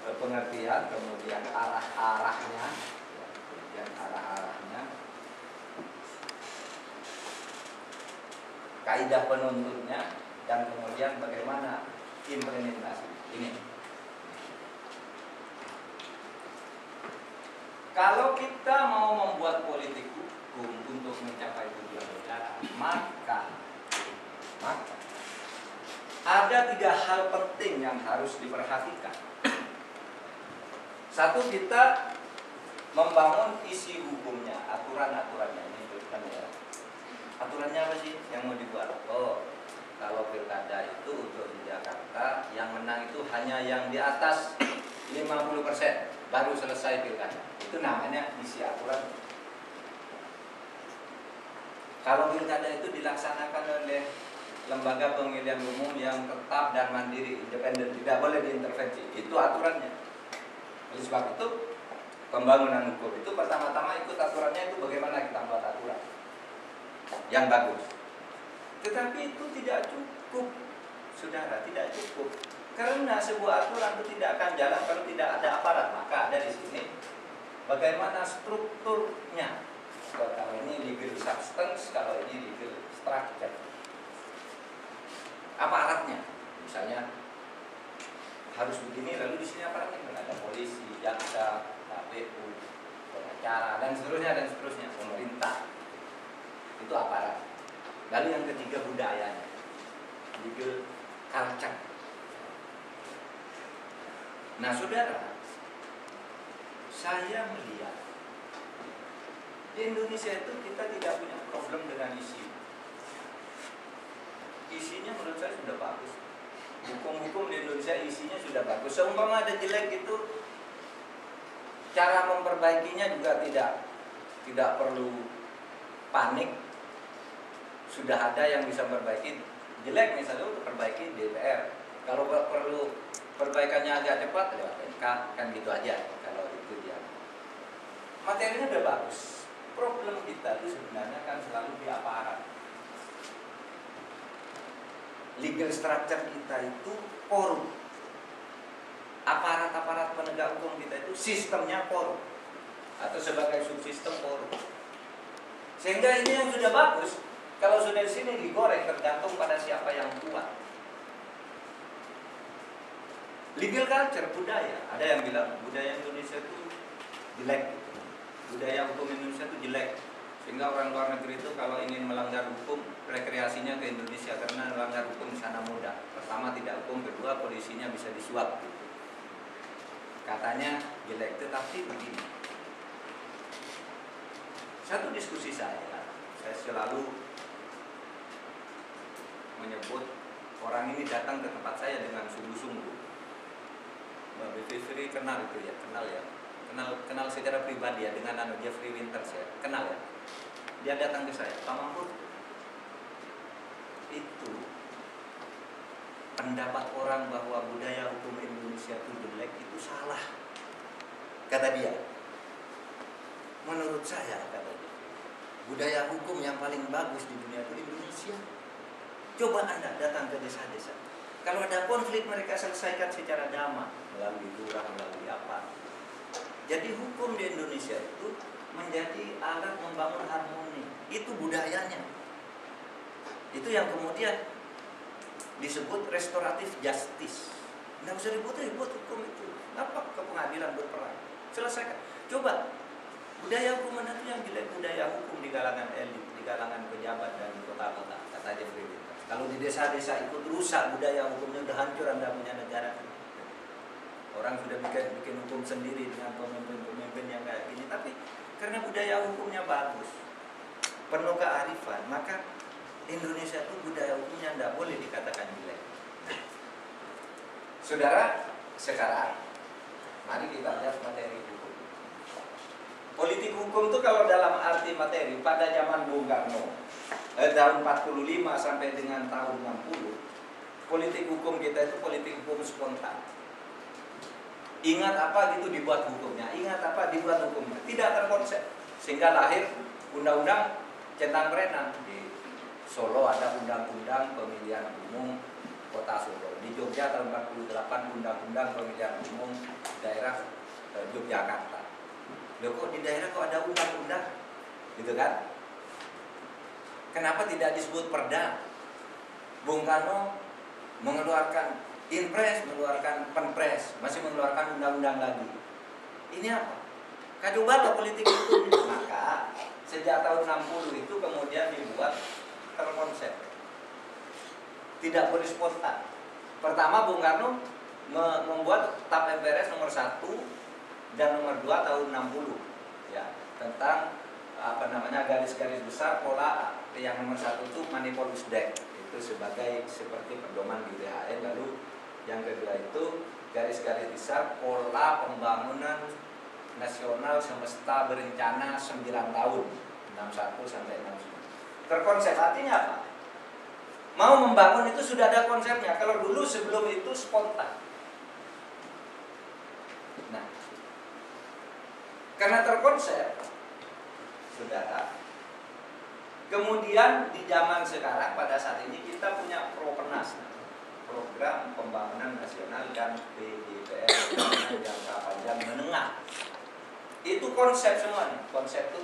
pengertian, kemudian arah-arahnya, kaidah penuntutnya, dan kemudian bagaimana implementasi ini. Kalau kita mau membuat politik hukum untuk mencapai tujuan negara, maka ada 3 hal penting yang harus diperhatikan. Satu, kita membangun isi hukumnya, aturan-aturannya. Ini ya. Aturannya apa sih yang mau dibuat? Oh, kalau pilkada itu untuk di Jakarta yang menang itu hanya yang di atas 50%, baru selesai pilkada. Itu namanya isi aturan. Kalau pilkada itu dilaksanakan oleh lembaga pemilihan umum yang tetap dan mandiri, independen, tidak boleh diintervensi. Itu aturannya. Oleh sebab itu, pembangunan hukum itu pertama-tama ikut aturannya itu bagaimana kita buat aturan yang bagus. Tetapi itu tidak cukup, saudara, tidak cukup. Karena sebuah aturan itu tidak akan jalan kalau tidak ada aparat. Maka ada di sini bagaimana strukturnya. Kalau ini legal substance, kalau ini legal structure. Aparatnya, misalnya harus begini, lalu di sini aparatnya ada polisi, jaksa, KPU, pengacara, dan seterusnya, pemerintah. Itu aparat. Lalu yang ketiga budayanya, legal culture. Nah, saudara, saya melihat Di Indonesia itu kita tidak punya problem dengan isi. Isinya menurut saya sudah bagus. Hukum-hukum di Indonesia isinya sudah bagus. Seumpama ada jelek itu, cara memperbaikinya juga tidak perlu panik. Sudah ada yang bisa memperbaiki jelek, misalnya untuk perbaiki DPR. Kalau perlu perbaikannya agak cepat lewat MK, kan gitu aja. Kalau itu dia materinya udah bagus. Problem kita itu sebenarnya kan selalu di aparat. Legal structure kita itu korup. Aparat-aparat penegak hukum kita itu sistemnya korup, atau sebagai subsistem korup. Sehingga ini yang sudah bagus, kalau sudah di sini digoreng tergantung pada siapa yang kuat. Legal culture, budaya. Ada yang bilang budaya Indonesia itu jelek. Budaya hukum Indonesia itu jelek. Sehingga orang luar negeri itu kalau ingin melanggar hukum, rekreasinya ke Indonesia karena melanggar hukum di sana mudah. Pertama tidak hukum, kedua polisinya bisa disuap gitu. Katanya jelek, tetapi begini. Satu diskusi saya selalu menyebut orang ini datang ke tempat saya dengan sungguh-sungguh. Mbak Bivitri kenal itu ya, kenal secara pribadi ya dengan Jeffrey Winters ya, kenal ya. Dia datang ke saya, Pak Mahfud, itu pendapat orang bahwa budaya hukum Indonesia itu jelek itu salah, kata dia. Menurut saya, kata dia, budaya hukum yang paling bagus di dunia itu Indonesia. Coba Anda datang ke desa-desa, kalau ada konflik mereka selesaikan secara damai melalui lurah, melalui apa. Jadi hukum di Indonesia itu menjadi alat membangun harmoni. Itu budayanya. Itu yang kemudian disebut restoratif justice. Nggak usah ribut-ribut hukum itu. Apa ke pengadilan berperang? Selesaikan. Coba budaya hukum mana itu yang jelek? Budaya hukum di kalangan elit, di kalangan pejabat dan di kota-kota. Kata Jeffrey Winters. Kalau di desa-desa ikut rusak budaya hukumnya, udah hancur Anda punya negara. Orang sudah bikin hukum sendiri dengan pemimpin-pemimpin yang kayak gini. Tapi karena budaya hukumnya bagus, penuh kearifan, maka Indonesia itu budaya hukumnya tidak boleh dikatakan jelek. Saudara, sekarang mari kita lihat materi hukum. Politik hukum itu kalau dalam arti materi pada zaman Bung Karno, tahun 45 sampai dengan tahun 60, politik hukum kita itu politik hukum spontan. Ingat apa gitu dibuat hukumnya, ingat apa dibuat hukumnya, tidak terkonsep. Sehingga lahir undang-undang centang berenang. Di Solo ada undang-undang pemilihan umum kota Solo. Di Jogja tahun 48 undang-undang pemilihan umum daerah Yogyakarta. Loh kok di daerah kok ada undang-undang? Gitu kan? Kenapa tidak disebut perda? Bung Karno mengeluarkan Inpres, mengeluarkan Penpres, masih mengeluarkan undang-undang lagi. Ini apa? Kacau balau politik itu. Maka sejak tahun 60 itu kemudian dibuat terkonsep. Tidak boleh spontan. Pertama Bung Karno membuat TAP MPRS nomor 1 dan nomor 2 tahun 60 ya, tentang garis-garis besar pola yang nomor 1 itu Manipulus Deck. Itu sebagai seperti pedoman di DHN. Lalu yang kedua itu garis-garis besar pola pembangunan nasional semesta berencana 9 tahun 61 sampai 69. Terkonsep artinya apa? Mau membangun itu sudah ada konsepnya. Kalau dulu sebelum itu spontan. Nah, karena terkonsep, saudara, kemudian di zaman sekarang pada saat ini kita punya Propernas, Program Pembangunan Nasional, dan PDPR, jangka panjang menengah. Itu konsep semuanya. Konsep itu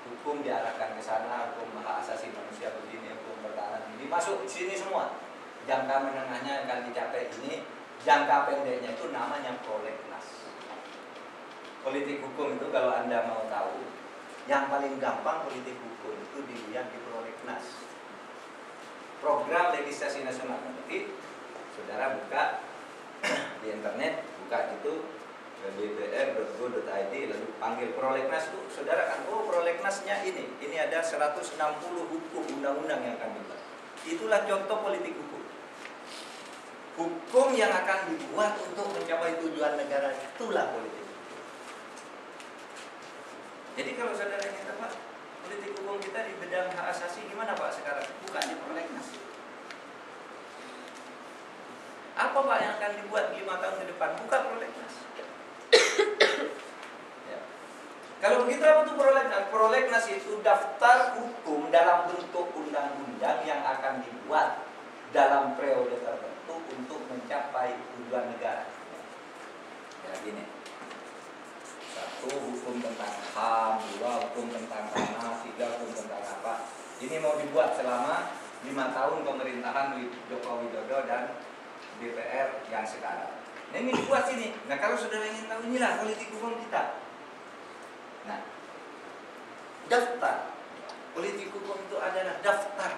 hukum diarahkan ke sana, hukum hak asasi manusia begini, hukum pertahanan ini, masuk di sini semua. Jangka menengahnya akan dicapai ini, jangka pendeknya itu namanya prolegnas. Politik hukum itu kalau Anda mau tahu, yang paling gampang politik hukum itu dilihat di prolegnas. Program legislasi nasional. Nanti saudara buka di internet, buka itu ke dpr.go.id, lalu panggil prolegnas itu, saudara kan, oh prolegnasnya ini ada 160 hukum undang-undang yang akan dibuat. Itulah contoh politik hukum. Hukum yang akan dibuat untuk mencapai tujuan negara, itulah politik hukum. Jadi kalau saudara ingin tahu politik hukum kita di bidang hak asasi gimana Pak sekarang? Bukan di prolegnas. Apa Pak yang akan dibuat 5 tahun ke depan? Bukan prolegnas. Ya. Kalau begitu apa itu prolegnas? Prolegnas itu daftar hukum dalam bentuk undang-undang yang akan dibuat dalam periode tertentu untuk mencapai tujuan negara. Ya gini. 1 hukum tentang HAM, 2 hukum tentang tanah, 3 hukum tentang apa. Ini mau dibuat selama 5 tahun pemerintahan Joko Widodo dan DPR yang sekarang. Nah ini dibuat sini. Nah kalau saudara ingin tahu, inilah politik hukum kita. Nah, daftar politik hukum itu adalah daftar.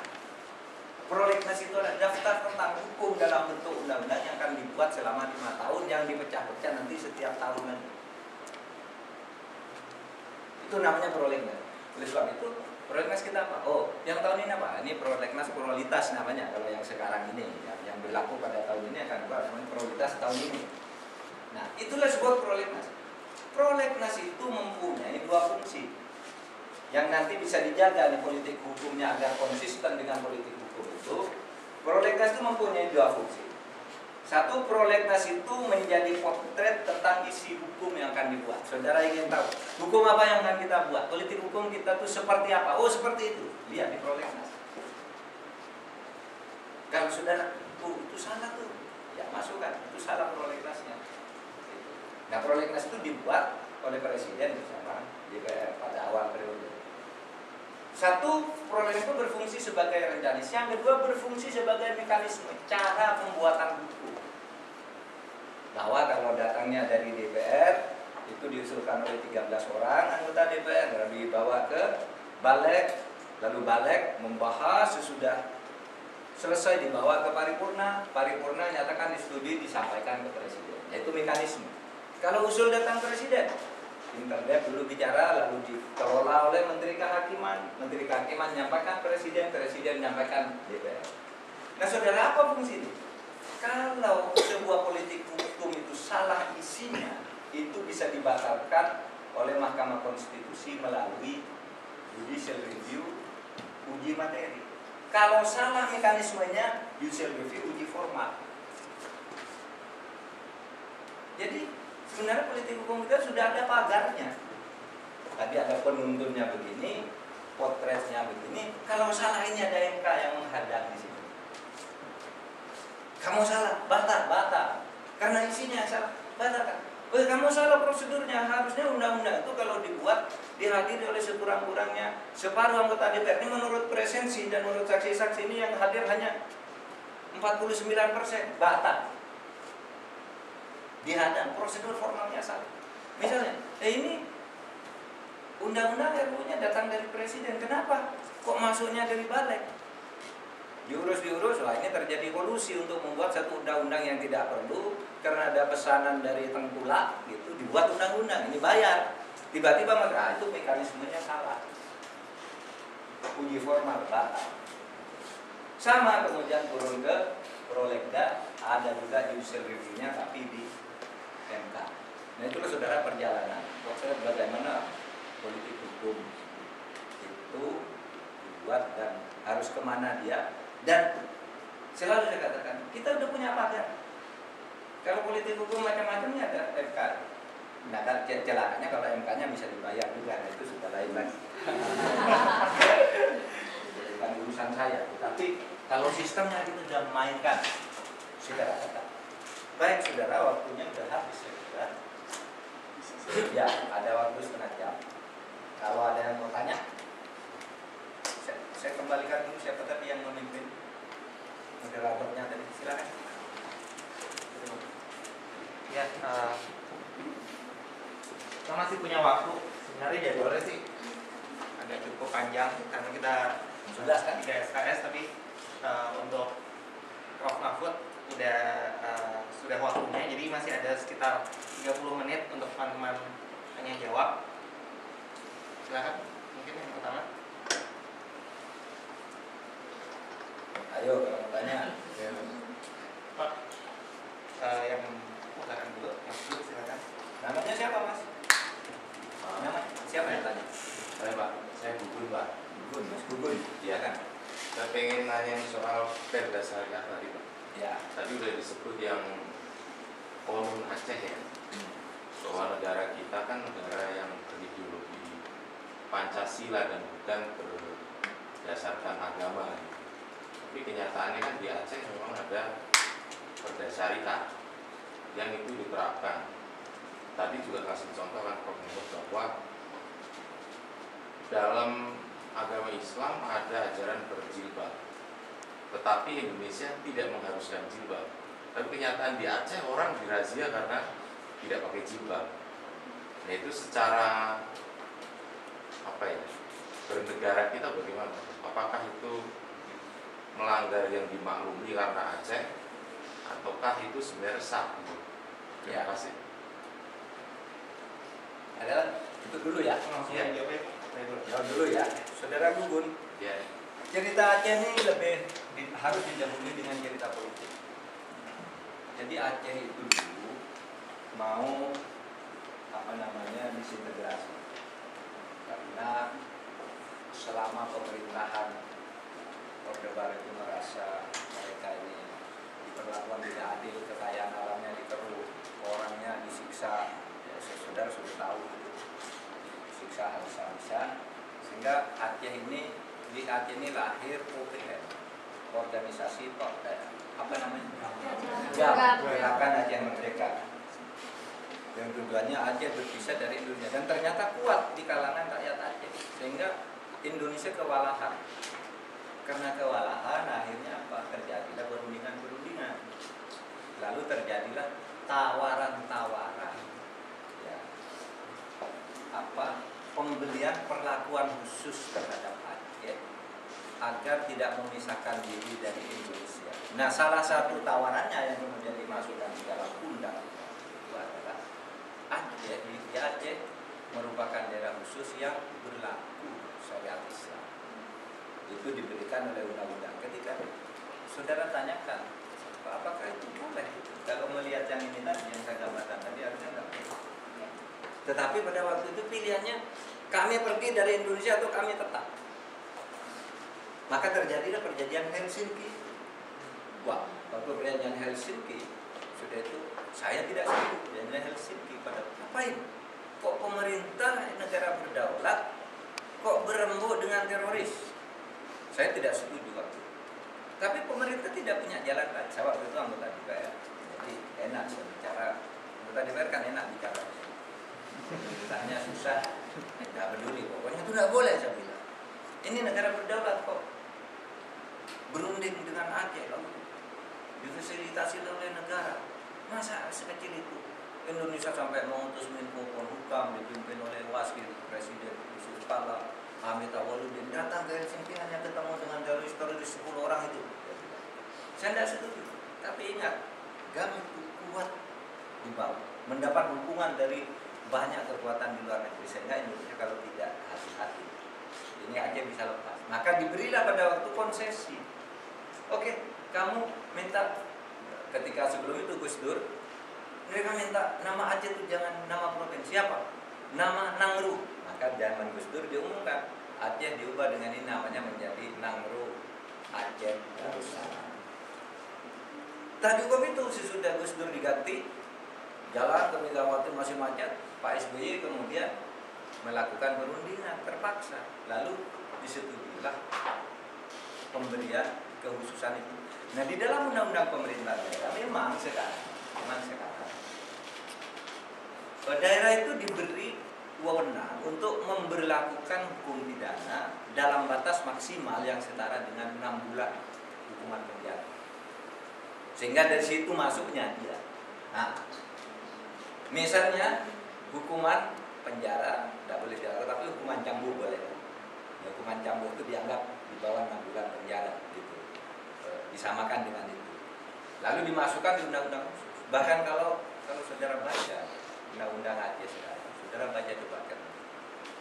Prolegnas itu adalah daftar tentang hukum dalam bentuk undang-undang yang akan dibuat selama 5 tahun yang dipecah-pecah nanti setiap tahun lagi. Itu namanya prolegnas. Oleh sebab itu, prolegnas kita apa? Oh, yang tahun ini apa? Ini prolegnas prioritas namanya. Kalau yang sekarang ini, yang berlaku pada tahun ini akan dibuat namanya prioritas tahun ini. Nah, itulah sebuah prolegnas. Prolegnas itu mempunyai 2 fungsi yang nanti bisa dijaga di politik hukumnya agar konsisten dengan politik hukum itu. Prolegnas itu mempunyai 2 fungsi. 1, prolegnas itu menjadi potret tentang isi hukum yang akan dibuat. Saudara ingin tahu hukum apa yang akan kita buat? Politik hukum kita tuh seperti apa? Oh seperti itu. Lihat di prolegnas. Kalau saudara itu salah tuh, ya masukkan itu salah prolegnasnya. Nah prolegnas itu dibuat oleh Presiden bersama DPR pada awal periode. 1, prolegnas itu berfungsi sebagai rendanis. Yang kedua berfungsi sebagai mekanisme cara pembuatan hukum. Bahwa kalau datangnya dari DPR itu diusulkan oleh 13 orang anggota DPR, lalu dibawa ke Balek, lalu Balek membahas, sesudah selesai dibawa ke paripurna, paripurna nyatakan disetujui disampaikan ke Presiden. Yaitu mekanisme. Kalau usul datang Presiden, internet dulu bicara, lalu dikelola oleh Menteri Kehakiman, Menteri Kehakiman menyampaikan Presiden, Presiden menyampaikan DPR. Nah saudara, apa fungsi ini? Kalau sebuah politik hukum itu salah isinya, itu bisa dibatalkan oleh Mahkamah Konstitusi melalui judicial review, uji materi. Kalau salah mekanismenya, judicial review, uji formal. Jadi sebenarnya politik hukum kita sudah ada pagarnya. Tadi ada penuntunnya begini, potretnya begini. Kalau salah ini ada MK yang menghadang di sini. Kamu salah, batal. Karena isinya salah, batalkan. Oh, kamu salah prosedurnya. Harusnya undang-undang itu kalau dibuat dihadiri oleh sekurang-kurangnya separuh anggota DPR. Ini menurut presensi dan menurut saksi-saksi ini yang hadir hanya 49%, batal. Dihadang, prosedur formalnya salah. Misalnya, ini undang-undang RUU-nya datang dari Presiden. Kenapa? Kok masuknya dari Balek? Diurus, wah ini terjadi kolusi untuk membuat satu undang-undang yang tidak perlu karena ada pesanan dari tengkulak, gitu, dibuat undang-undang, ini bayar. Tiba-tiba maka itu mekanismenya salah. Uji formal batal. Sama kemudian turun ke prolegda, ada juga judicial review-nya tapi di MK. Nah itulah saudara perjalanan potret bagaimana politik hukum itu dibuat dan harus kemana dia. Dan selalu saya katakan kita udah punya pagar. Kalau politik hukum macam-macamnya ada MK. Nah kan celakanya kalau MK-nya bisa dibayar juga, nah, itu sudah lain lagi. Jadi bukan urusan saya. Tapi kalau sistemnya kita sudah mainkan, saudara kata. Baik saudara, waktunya sudah habis ya. Ya, ada waktu setengah jam. Kalau ada yang mau tanya, saya kembalikan dulu siapa tadi yang memimpin moderatornya tadi, silakan. Ya, kita masih punya waktu. Sebenarnya jadwalnya sih agak cukup panjang karena kita sudah kan 3 SKS, tapi untuk Prof Mahfud sudah waktunya, jadi masih ada sekitar 30 menit untuk teman-teman tanya jawab. Silakan, mungkin yang pertama. Ayo kalau tanya. Pak, yang silakan dulu, Mas dulu silakan. Namanya siapa Mas? Nama siapa yang tanya? Saya Pak, saya Gugun Pak. Gugun, Mas Gugun. Iya kan? Saya pengen nanya soal Perda Syariah tadi Pak. Ya. Tadi udah disebut yang Konun Aceh ya. Bahwa negara kita kan negara yang berideologi Pancasila dan bukan berdasarkan agama. Tapi kenyataannya kan di Aceh memang ada Perda Syariah yang itu diterapkan. Tadi juga kasih contoh kan Prof. bahwa dalam agama Islam ada ajaran berjilbab, tetapi Indonesia tidak mengharuskan jilbab. Tapi kenyataan di Aceh orang dirazia karena tidak pakai jilbab. Nah itu secara apa ya, bernegara kita bagaimana? Apakah itu melanggar yang dimaklumi karena Aceh, ataukah itu sebenarnya sah? Terima kasih. Adalah itu dulu ya. Langsung jawab ya. Jawab dulu ya. Saudara Gugun. Ya. Cerita Aceh ini harus didahului dengan cerita politik. Jadi Aceh itu dulu mau disintegrasi karena selama pemerintahan Orde Baru itu merasa mereka ini diperlakukan tidak adil, kekayaan alamnya dikeruk, orangnya disiksa, ya, saudara sudah tahu itu, disiksa habis-habisan, sehingga di Aceh ini lahir OPM, organisasi Gerakan Aceh Merdeka, yang tujuannya Aceh berpisah dari Indonesia, dan ternyata kuat di kalangan rakyat Aceh, sehingga Indonesia kewalahan. Karena kewalahan akhirnya terjadilah perundingan, lalu terjadilah tawaran-tawaran, ya, pembelian perlakuan khusus terhadap Aceh agar tidak memisahkan diri dari Indonesia. Nah, salah satu tawarannya yang kemudian dimasukkan di dalam undang itu adalah Aceh merupakan daerah khusus yang berlaku syariat Islam. Itu diberikan oleh undang-undang. Ketika saudara tanyakan, apakah itu boleh? Kalau melihat yang ini tadi, yang saya gambarkan tadi, harusnya enggak boleh. Tetapi pada waktu itu pilihannya, kami pergi dari Indonesia atau kami tetap. Maka terjadilah perjanjian Helsinki. Wah, waktu perjanjian Helsinki, sudah itu saya tidak setuju perjanjian Helsinki. Pada ngapain? Kok pemerintah negara berdaulat kok berembuk dengan teroris? Saya tidak setuju waktu itu. Tapi pemerintah tidak punya jalan lain. Saya waktu itu anggota DPR, jadi enak saya bicara. Anggota DPR kan enak bicara. Tanya susah, tidak peduli. Pokoknya itu tidak boleh, saya bilang. Ini negara berdaulat kok berunding dengan Aceh, lalu difasilitasi oleh negara. Masa sekecil itu Indonesia sampai mengutus Menko Polhukam dipimpin oleh Wakil Presiden Yusuf Kala, Hamid Awaludin datang ke Helsinki hanya ketemu dengan teroris 10 orang itu. Saya tidak setuju. Tapi ingat, GAM itu kuat di bawah, mendapat dukungan dari banyak kekuatan di luar negeri, sehingga Indonesia kalau tidak hati-hati, ini aja bisa lepas. Maka diberilah pada waktu konsesi. Oke, kamu minta, ketika sebelum itu Gus Dur, mereka minta nama Aceh itu jangan nama provinsi apa? Nama Nangru. Maka zaman Gus Dur diumumkan Aceh diubah dengan ini, namanya menjadi Nangru Aceh Darussalam. Tak cukup itu, sesudah Gus Dur diganti, jalan ke Megawati masih macet. Pak SBY kemudian melakukan perundingan terpaksa, lalu disetujuilah pemberian kekhususan itu. Nah, di dalam undang-undang pemerintahan daerah memang sekarang daerah itu diberi wewenang untuk memberlakukan hukum pidana dalam batas maksimal yang setara dengan 6 bulan hukuman penjara. Sehingga dari situ masuknya dia. Nah, misalnya hukuman penjara tidak boleh dilakukan, tapi hukuman cambuk boleh. Ya, hukuman cambuk itu dianggap di bawah 6 bulan penjara, gitu. Disamakan dengan itu. lalu dimasukkan di undang-undang khusus. Bahkan kalau saudara baca undang-undang Aceh sekarang, saudara baca coba kan,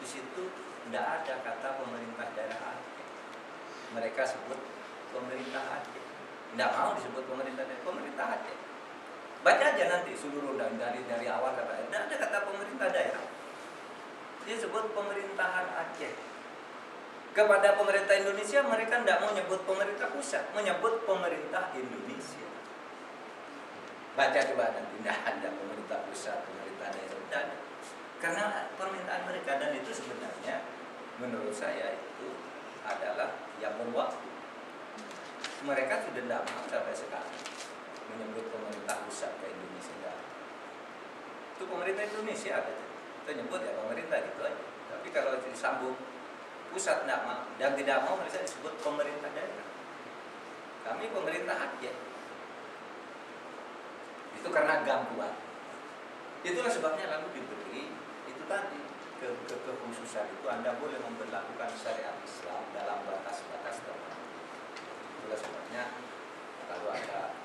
di situ tidak ada kata pemerintah daerah Aceh. Mereka sebut pemerintah Aceh. Tidak mau disebut pemerintah daerah, pemerintah Aceh. Baca aja nanti seluruh dari awal sampai akhir. Tidak ada kata pemerintah daerah. Dia sebut pemerintahan Aceh. Kepada pemerintah Indonesia mereka tidak mau nyebut pemerintah pusat, menyebut pemerintah Indonesia. Baca coba nanti, tidak ada pemerintah pusat, pemerintah daerah, tidak ada. Karena permintaan mereka, dan itu sebenarnya menurut saya itu adalah yang berwaktu. Mereka sudah tidak mau sampai sekarang menyebut pemerintah pusat ke Indonesia. Itu pemerintah Indonesia aja. Kita nyebut ya pemerintah gitu aja. Tapi kalau disambung pusat tidak mau, dan tidak mau mereka disebut pemerintah daerah. Kami pemerintah Aceh. Itu karena gangguan. Itulah sebabnya lalu diberi itu tadi kekhususan itu Anda boleh memperlakukan syariat Islam dalam batas-batas tertentu. Itulah sebabnya kalau ada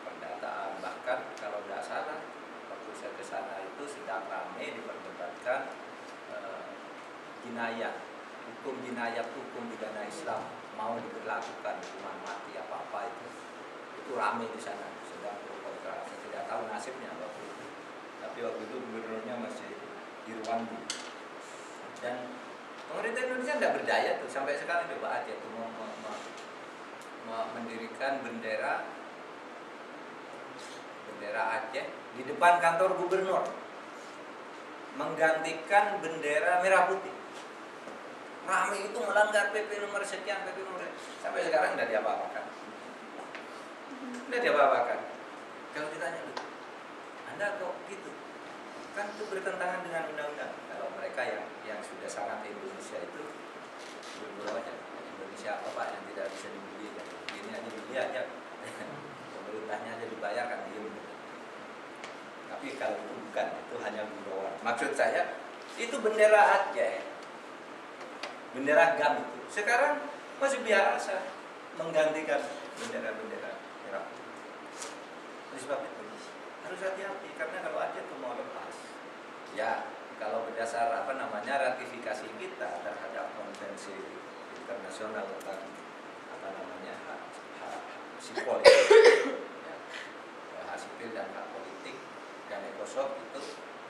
pendataan, bahkan kalau tidak salah waktu saya ke sana itu sedang ramai diperdebatkan jinayat, hukum jinayat, hukum pidana Islam mau diberlakukan hukuman mati apa itu ramai di sana, sedang pro kontra. Saya tidak tahu nasibnya waktu itu, tapi waktu itu gubernurnya masih Irwandi. Dan pemerintah Indonesia tidak berdaya tuh sampai sekarang. Coba aja tuh mendirikan bendera Aceh di depan kantor gubernur, menggantikan bendera merah putih. Ramai itu melanggar PP nomor sekian, PP nomor sampai sekarang tidak diapa-apakan. Tidak diapa-apakan. Kalau ditanya, Anda kok gitu? Kan itu bertentangan dengan undang-undang. Kalau mereka yang sudah sangat Indonesia itu berburu aja. Indonesia apa Pak yang tidak bisa dibeli? Ini aja dibeli aja. Pemerintahnya aja dibayarkan diem. Tapi kalau itu bukan, itu hanya gurauan. Maksud saya itu bendera Aceh. Bendera GAM itu sekarang masih biasa menggantikan bendera-bendera merah. Oleh sebab itu harus hati-hati, karena kalau aja itu mau lepas, ya kalau berdasar ratifikasi kita terhadap konvensi internasional tentang hak sipol, hak sipil dan hak politik dan ECOSOC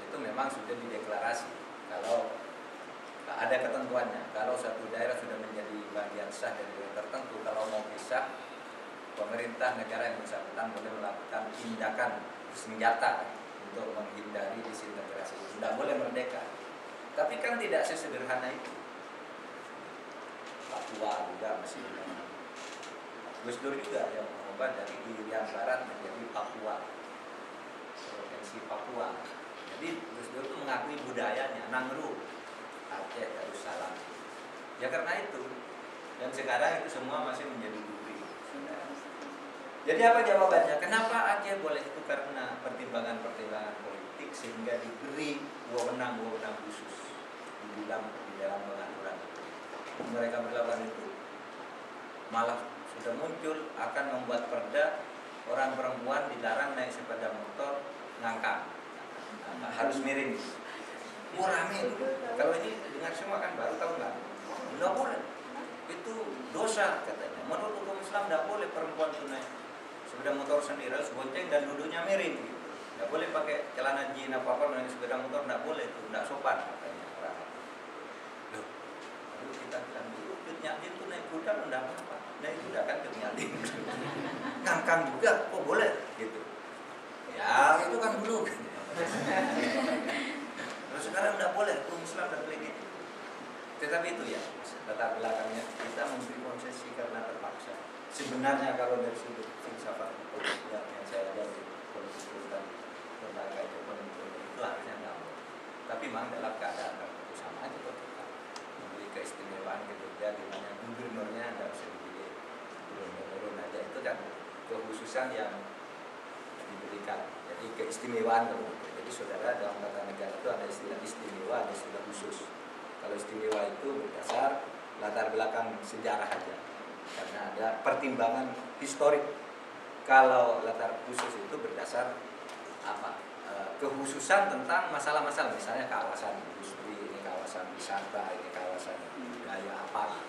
itu memang sudah dideklarasi. Kalau ada ketentuannya, kalau satu daerah sudah menjadi bagian sah dari daerah tertentu, kalau mau pisah, pemerintah negara yang bersangkutan boleh melakukan tindakan senjata untuk menghindari disintegrasi. Tidak boleh merdeka. Tapi kan tidak sesederhana itu. Papua juga masih Gus Dur juga yang mengubah dari Irian Barat menjadi Papua, provinsi Papua. Jadi Gus Dur itu mengakui budayanya, Nangru, Aceh, Darussalam. Ya karena itu, dan sekarang itu semua masih menjadi duri. Jadi apa jawabannya? Kenapa Aceh boleh itu? Karena pertimbangan-pertimbangan politik sehingga diberi wewenang khusus di dalam pengaturan itu. Mereka berlawan itu malah sudah muncul akan membuat perda orang perempuan dilarang naik sepeda motor ngangkang, harus miring. Rame itu. Kalau ini dengar semua kan baru tahu nggak? Nggak boleh. Itu dosa katanya. Menurut hukum Islam nggak boleh perempuan itu naik sepeda motor sendiri, harus bonceng dan duduknya miring. Gitu. Nggak boleh pakai celana jeans apa naik sepeda motor, nggak boleh itu, nggak sopan katanya orang. Loh, lalu kita bilang dulu Nyadin itu naik kuda nggak apa-apa. Naik kuda kan Nyadin. Ngangkang juga, kok boleh? Gitu. Ya itu kan dulu. Terus sekarang tidak boleh, hukum Islam tidak boleh gitu. Tetapi itu ya, latar belakangnya kita memberi konsesi karena terpaksa. Sebenarnya kalau dari sudut filsafat politik yang saya ada di politik dan lembaga ekonomi itu harusnya tidak boleh. Tapi memang dalam keadaan tertentu sama aja kok kita memberi keistimewaan Jogja di mana gubernurnya tidak bisa dipilih, turun aja itu kan kekhususan yang diberikan. Jadi keistimewaan kemudian. Jadi saudara dalam tata negara itu ada istilah istimewa, ada istilah khusus. Kalau istimewa itu berdasar latar belakang sejarah aja, karena ada pertimbangan historik. Kalau latar khusus itu berdasar apa? Kekhususan tentang masalah-masalah, misalnya kawasan industri, ini kawasan wisata, ini kawasan budaya apa.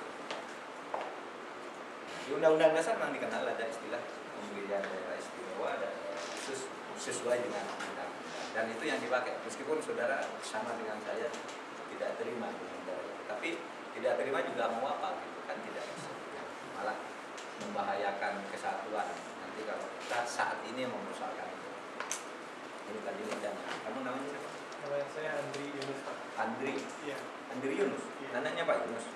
Di Undang-Undang Dasar memang dikenal ada istilah pemberian daerah istimewa dan daerah khusus sesuai dengan undang-undang, dan itu yang dipakai. Meskipun saudara sama dengan saya tidak terima dengan daerah itu, tapi tidak terima juga mau apa gitu kan, tidak bisa, malah membahayakan kesatuan nanti kalau kita saat ini memusnahkan itu. Ini tadi ditanya, kamu namanya siapa? Nama saya Andri Yunus, Pak. Andri. Iya. Andri Yunus. Iya. Namanya Pak Yunus.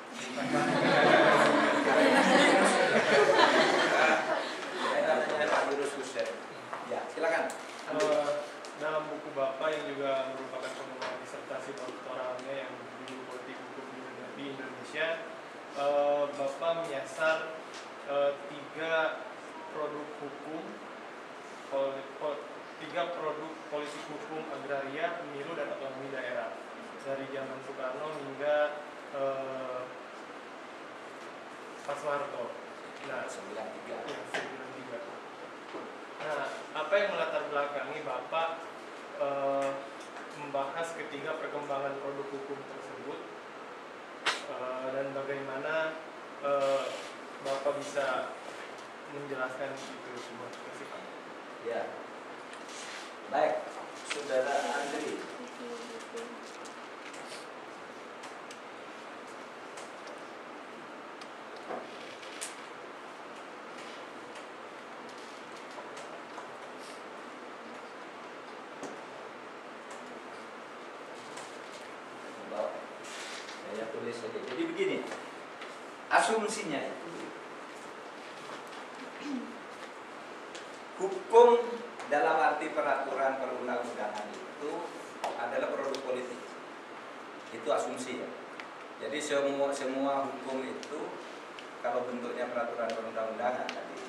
Namanya Pak Yunus Hussein. Ya, silakan. Dalam buku Bapak yang juga merupakan pengembangan disertasi doktoralnya yang berjudul Politik Hukum di Indonesia, Bapak menyasar 3 produk hukum, 3 produk politik hukum agraria, pemilu dan otonomi daerah dari zaman Soekarno hingga Pak Soeharto. Nah, 93. ya, 93. Nah, apa yang melatar belakangi Bapak membahas ketiga perkembangan produk hukum tersebut, dan bagaimana Bapak bisa menjelaskan itu semua? Ya. Baik, Saudara Andri. Saya tulis saja. Jadi begini, asumsinya itu hukum dalam arti peraturan perundang-undangan itu adalah produk politik. Itu asumsi ya. Jadi semua hukum itu kalau bentuknya peraturan perundang-undangan tadi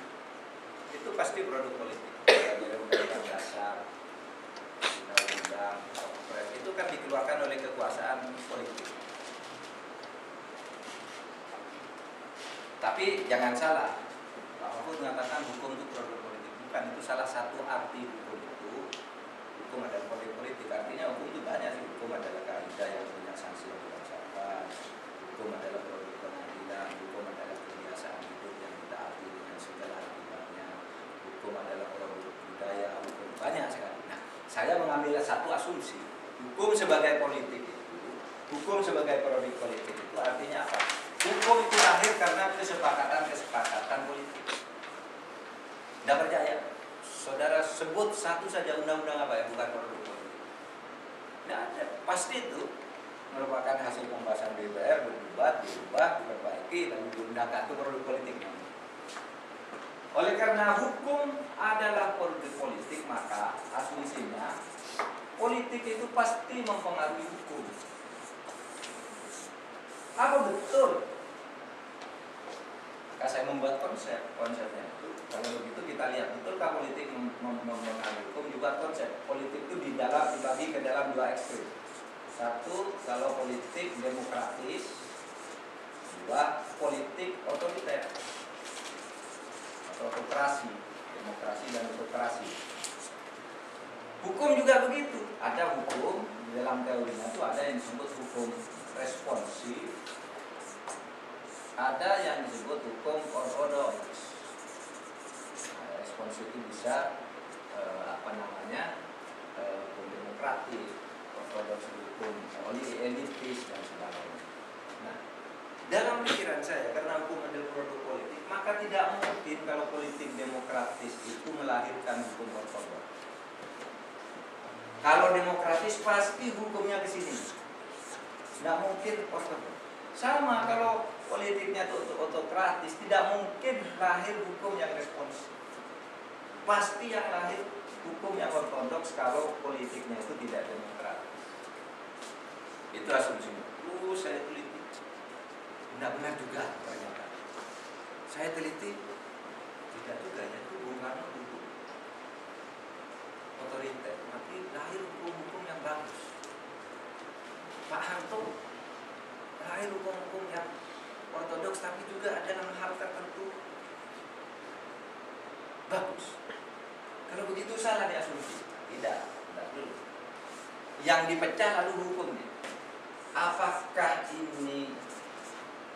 itu pasti produk politik. Undang-undang dasar, undang-undang, itu kan dikeluarkan oleh kekuasaan politik. Tapi jangan salah, Pak Mahfud mengatakan hukum itu produk politik. Bukan, itu salah satu arti hukum itu. Hukum adalah produk politik. Artinya hukum itu banyak sih. Hukum adalah kaidah yang punya sanksi yang dirasakan. Hukum adalah produk pengadilan. Hukum adalah kebiasaan hidup yang ditaati dengan segala akibatnya. Hukum adalah produk budaya. Hukum banyak sekali. Nah, saya mengambil satu asumsi. Hukum sebagai politik itu, hukum sebagai produk politik itu artinya apa? Hukum itu lahir karena kesepakatan politik. Tidak percaya? Saudara sebut satu saja undang-undang apa yang bukan produk politik? Tidak ada. Pasti itu merupakan hasil pembahasan DPR, berdebat, diubah, diperbaiki, lalu diundangkan. Itu produk politik. Oleh karena hukum adalah produk politik, maka asumsinya politik itu pasti mempengaruhi hukum. Apa betul? Kalau saya membuat konsepnya itu, kalau begitu kita lihat betulkah politik mempengaruhi hukum. Juga konsep politik itu dibagi ke dalam 2 ekstrim. Satu, kalau politik demokratis. 2, politik otoriter atau autokrasi, demokrasi dan autokrasi. Hukum juga begitu. Ada hukum di dalam teorinya itu ada yang disebut hukum responsif, ada yang disebut hukum ortodoks. Nah, responsif itu bisa hukum demokratis, ortodoks hukum elitis dan sebagainya. Nah, dalam pikiran saya, karena hukum adalah produk politik, maka tidak mungkin kalau politik demokratis itu melahirkan hukum ortodoks. Kalau demokratis pasti hukumnya ke sini. Tidak mungkin ortodoks. Sama kalau politiknya itu autokratis, tidak mungkin lahir hukum yang responsif. Pasti yang lahir hukum yang ortodoks kalau politiknya itu tidak demokratis. Itu asumsinya. Saya teliti. Benar-benar juga ternyata. Saya teliti. Tidak juga ya, itu Bung Karno dulu otoriter, tapi lahir hukum-hukum yang bagus. Pak Harto lahir hukum-hukum yang ortodoks, tapi juga ada dalam hal tertentu bagus. Kalau begitu salah di asumsi. Tidak dulu. Yang dipecah lalu hukumnya. Apakah ini?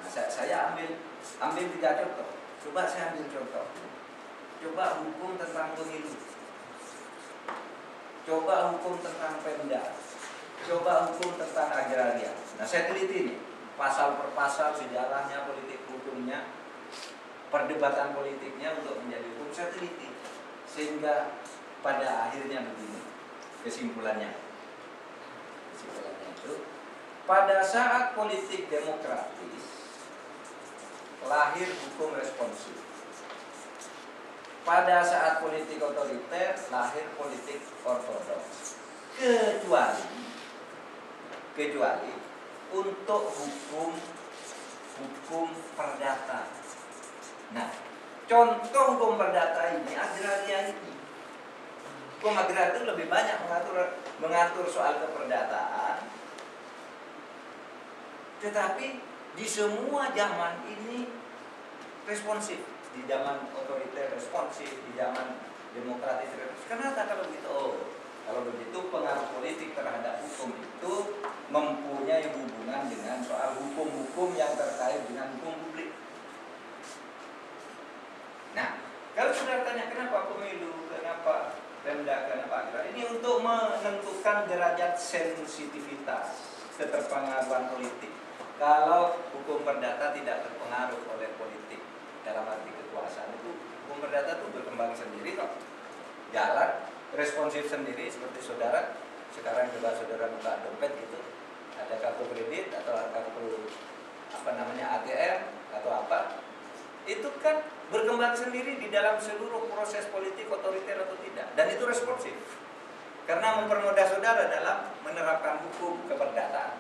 Nah, saya ambil 3 contoh. Coba saya ambil contoh. Coba hukum tentang pemilu. Coba hukum tentang Pemda. Coba hukum tentang agraria. Nah, saya teliti nih, pasal per pasal, sejarahnya, politik hukumnya, perdebatan politiknya untuk menjadi hukum, saya teliti. Sehingga pada akhirnya begini kesimpulannya. Kesimpulannya itu, pada saat politik demokratis, lahir hukum responsif. Pada saat politik otoriter, lahir politik ortodoks. Kecuali untuk hukum perdata. Nah, contoh hukum perdata ini agraria ini. Hukum agraria itu lebih banyak mengatur soal keperdataan. Tetapi di semua zaman ini responsif. Di zaman otoriter responsif, di zaman demokratis responsif. Kenapa kalau begitu? Oh, kalau begitu pengaruh politik terhadap hukum itu mempunyai hubungan dengan soal hukum-hukum yang terkait dengan hukum publik. Nah, kalau sudah tanya kenapa pemilu, kenapa Pemda, kenapa agraria, ini untuk menentukan derajat sensitivitas keterpengaruhan politik. Kalau hukum perdata tidak terpengaruh oleh politik dalam arti kekuasaan, itu hukum perdata itu berkembang sendiri kok, jalan responsif sendiri. Seperti saudara sekarang coba saudara buka dompet gitu, ada kartu kredit atau kartu ATM atau apa, itu kan berkembang sendiri di dalam seluruh proses politik otoriter atau tidak, dan itu responsif karena mempermudah saudara dalam menerapkan hukum keperdataan.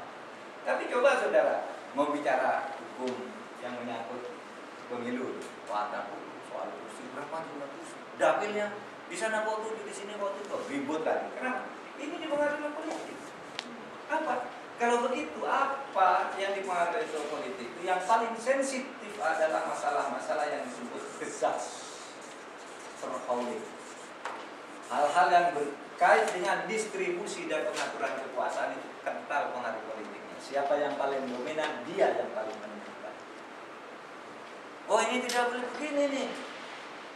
Tapi coba saudara mau bicara hukum yang menyangkut pemilu, ada soal kursi berapa jumlah kursi, dapilnya di sana kau tuju, di sini kau tuju, ribut lagi. Kenapa? Ini dipengaruhi oleh politik. Apa? Kalau begitu, apa yang dipengaruhi oleh politik itu yang paling sensitif adalah masalah-masalah yang disebut gesas, perholding. Hal-hal yang berkait dengan distribusi dan pengaturan kekuasaan itu kental pengaruh politiknya. Siapa yang paling dominan, dia yang paling menentukan. Oh, ini tidak boleh begini nih.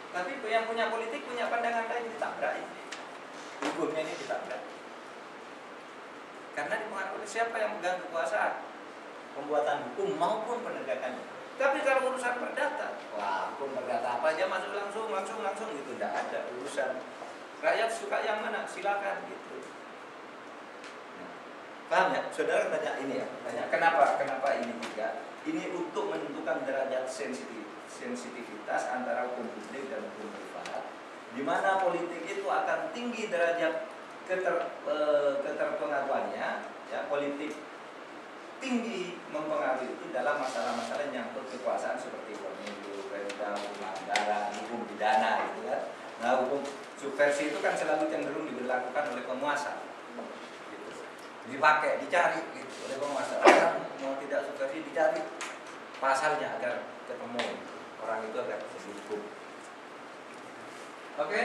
Tapi yang punya politik punya pandangan lain, ditabrak ini. Hukumnya ini ditabrak. Karena dipengaruhi oleh siapa yang pegang kekuasaan, pembuatan hukum maupun penegakannya. Tapi kalau urusan perdata, wah, hukum perdata apa aja masuk langsung gitu, tidak ada urusan. Rakyat suka yang mana, silakan gitu. Nah, paham ya? Saudara tanya ini ya, tanya kenapa ini juga? Ini untuk menentukan derajat sensitivitas antara hukum publik dan hukum privat, di mana politik itu akan tinggi derajat keterpengaruhannya, ya, politik tinggi mempengaruhi itu dalam masalah-masalah yang nyangkut kekuasaan seperti pemilu, Pemda, hukum anggaran, hukum pidana gitu kan. Nah, hukum subversi itu kan selalu cenderung diberlakukan oleh penguasa. Gitu. Dipakai, dicari gitu, oleh penguasa. Orang mau tidak subversi dicari pasalnya agar ketemu orang itu agar dihukum. Oke?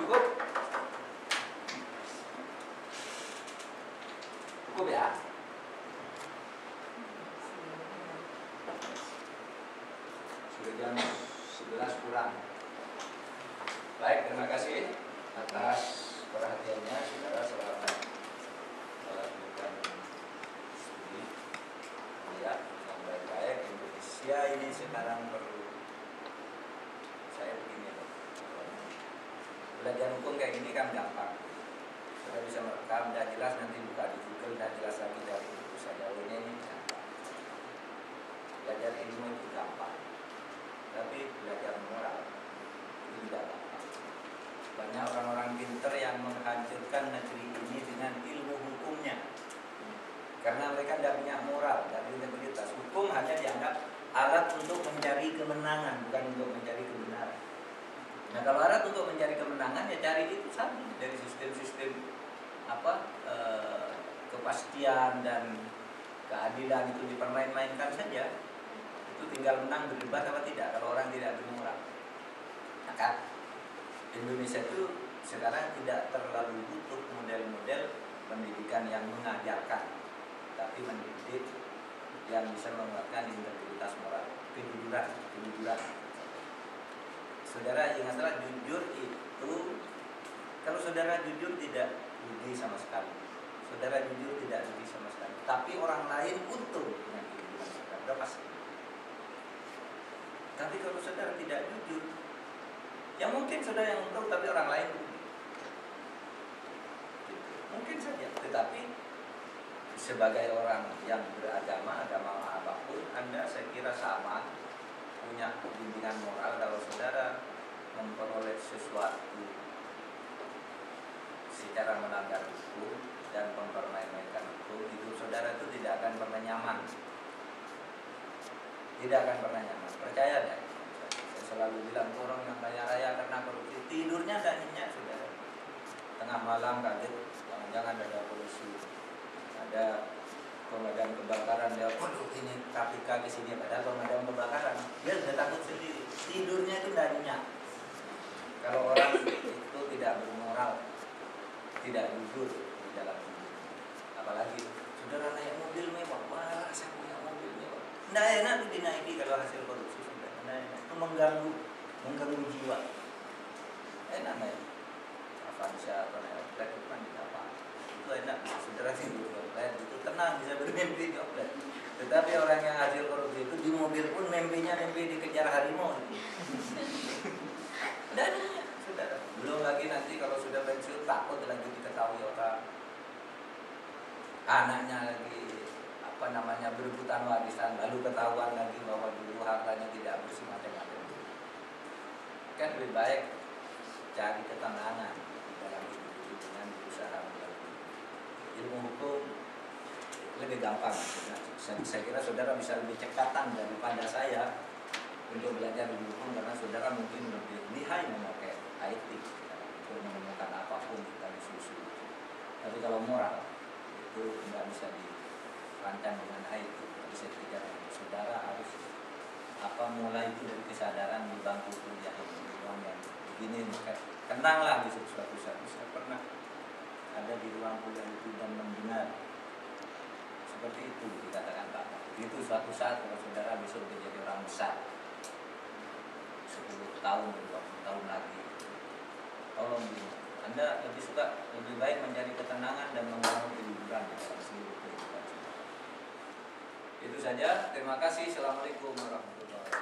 Cukup? Cukup ya? Sudah jam 11 kurang. Baik, terima kasih atas perhatiannya. Saudara selamat melakukan studi ya, yang baik-baik. Indonesia ini sekarang perlu, saya begini loh, belajar hukum kayak gini kan gampang. Sudah bisa merekam, tidak jelas nanti buka di Google, tidak jelas lagi dari buku saja. Ini gampang. Belajar ilmu itu gampang, tapi belajar moral itu tidak gampang. Banyak orang-orang pintar yang menghancurkan negeri ini dengan ilmu hukumnya, karena mereka tidak punya moral dan integritas. Hukum hanya dianggap alat untuk mencari kemenangan, bukan untuk mencari kebenaran. Nah, kalau alat untuk mencari kemenangan, ya cari itu tadi dari sistem-sistem kepastian dan keadilan itu dipermain-mainkan saja. Itu tinggal menang berdebat apa tidak kalau orang tidak bermoral. Maka Indonesia itu sekarang tidak terlalu butuh model-model pendidikan yang mengajarkan, tapi mendidik yang bisa menguatkan integritas moral, kejujuran. Saudara ingatlah, jujur itu, kalau saudara jujur tidak rugi sama sekali. Saudara jujur tidak rugi sama sekali. Tapi orang lain untung dengan kejujuran saudara, udah pasti. Tapi kalau saudara tidak jujur, ya mungkin saudara yang untung, tapi orang lain rugi. Mungkin saja. Tetapi sebagai orang yang beragama, agama apapun, Anda saya kira sama punya bimbingan moral. Kalau saudara memperoleh sesuatu secara melanggar hukum dan mempermainkan hukum, hidup saudara itu tidak akan pernah nyaman. Tidak akan pernah nyaman. Percaya deh. Saya selalu bilang, orang yang kaya raya karena korupsi, tidurnya tidak nyenyak, saudara. Tengah malam kaget, jangan ada polisi, ada pemadam kebakaran, dia, waduh ini KPK ke sini, padahal pemadam kebakaran, dia sudah takut sendiri. Tidurnya itu tidak nyenyak. Kalau orang itu tidak bermoral, tidak jujur di dalam hidup, apalagi saudara naik mobil mewah, wah saya punya mobil mewah, tidak enak itu dinaiki kalau hasil korupsi, sudah tidak enak, itu mengganggu jiwa. Enak naik Avanza atau naik Oplet itu kan tidak apa, itu enak, saudara tidur Oplet itu tenang, bisa bermimpi di Oplet. Tetapi orang yang hasil korupsi itu di mobil pun mimpinya mimpi dikejar harimau. Dan saudara, belum lagi nanti kalau sudah pensiun takut lagi diketahui orang, anaknya lagi berebutan warisan, lalu ketahuan lagi bahwa dulu hartanya tidak bersih macam-macam. Kan lebih baik cari ketenangan dalam hidup dengan berusaha mengerti. Ilmu hukum lebih gampang. Saya kira saudara bisa lebih cekatan daripada saya untuk belajar ilmu hukum, karena saudara mungkin lebih lihai memakai IT untuk menemukan apapun kita disusun. Tapi kalau moral itu tidak bisa dirancang dengan IT, bisa dikejar. Saudara harus mulai itu dari kesadaran di bangku kuliah ini, ruang yang begini, maka kenanglah di suatu saat. Saya pernah ada di ruang kuliah itu dan mendengar seperti itu dikatakan Bapak. Itu suatu saat kalau saudara besok menjadi orang besar, 10 tahun, 20 tahun lagi, tolong Anda lebih baik mencari ketenangan dan membangun kejujuran dalam seluruh kehidupan. Itu saja. Terima kasih. Assalamualaikum warahmatullahi wabarakatuh.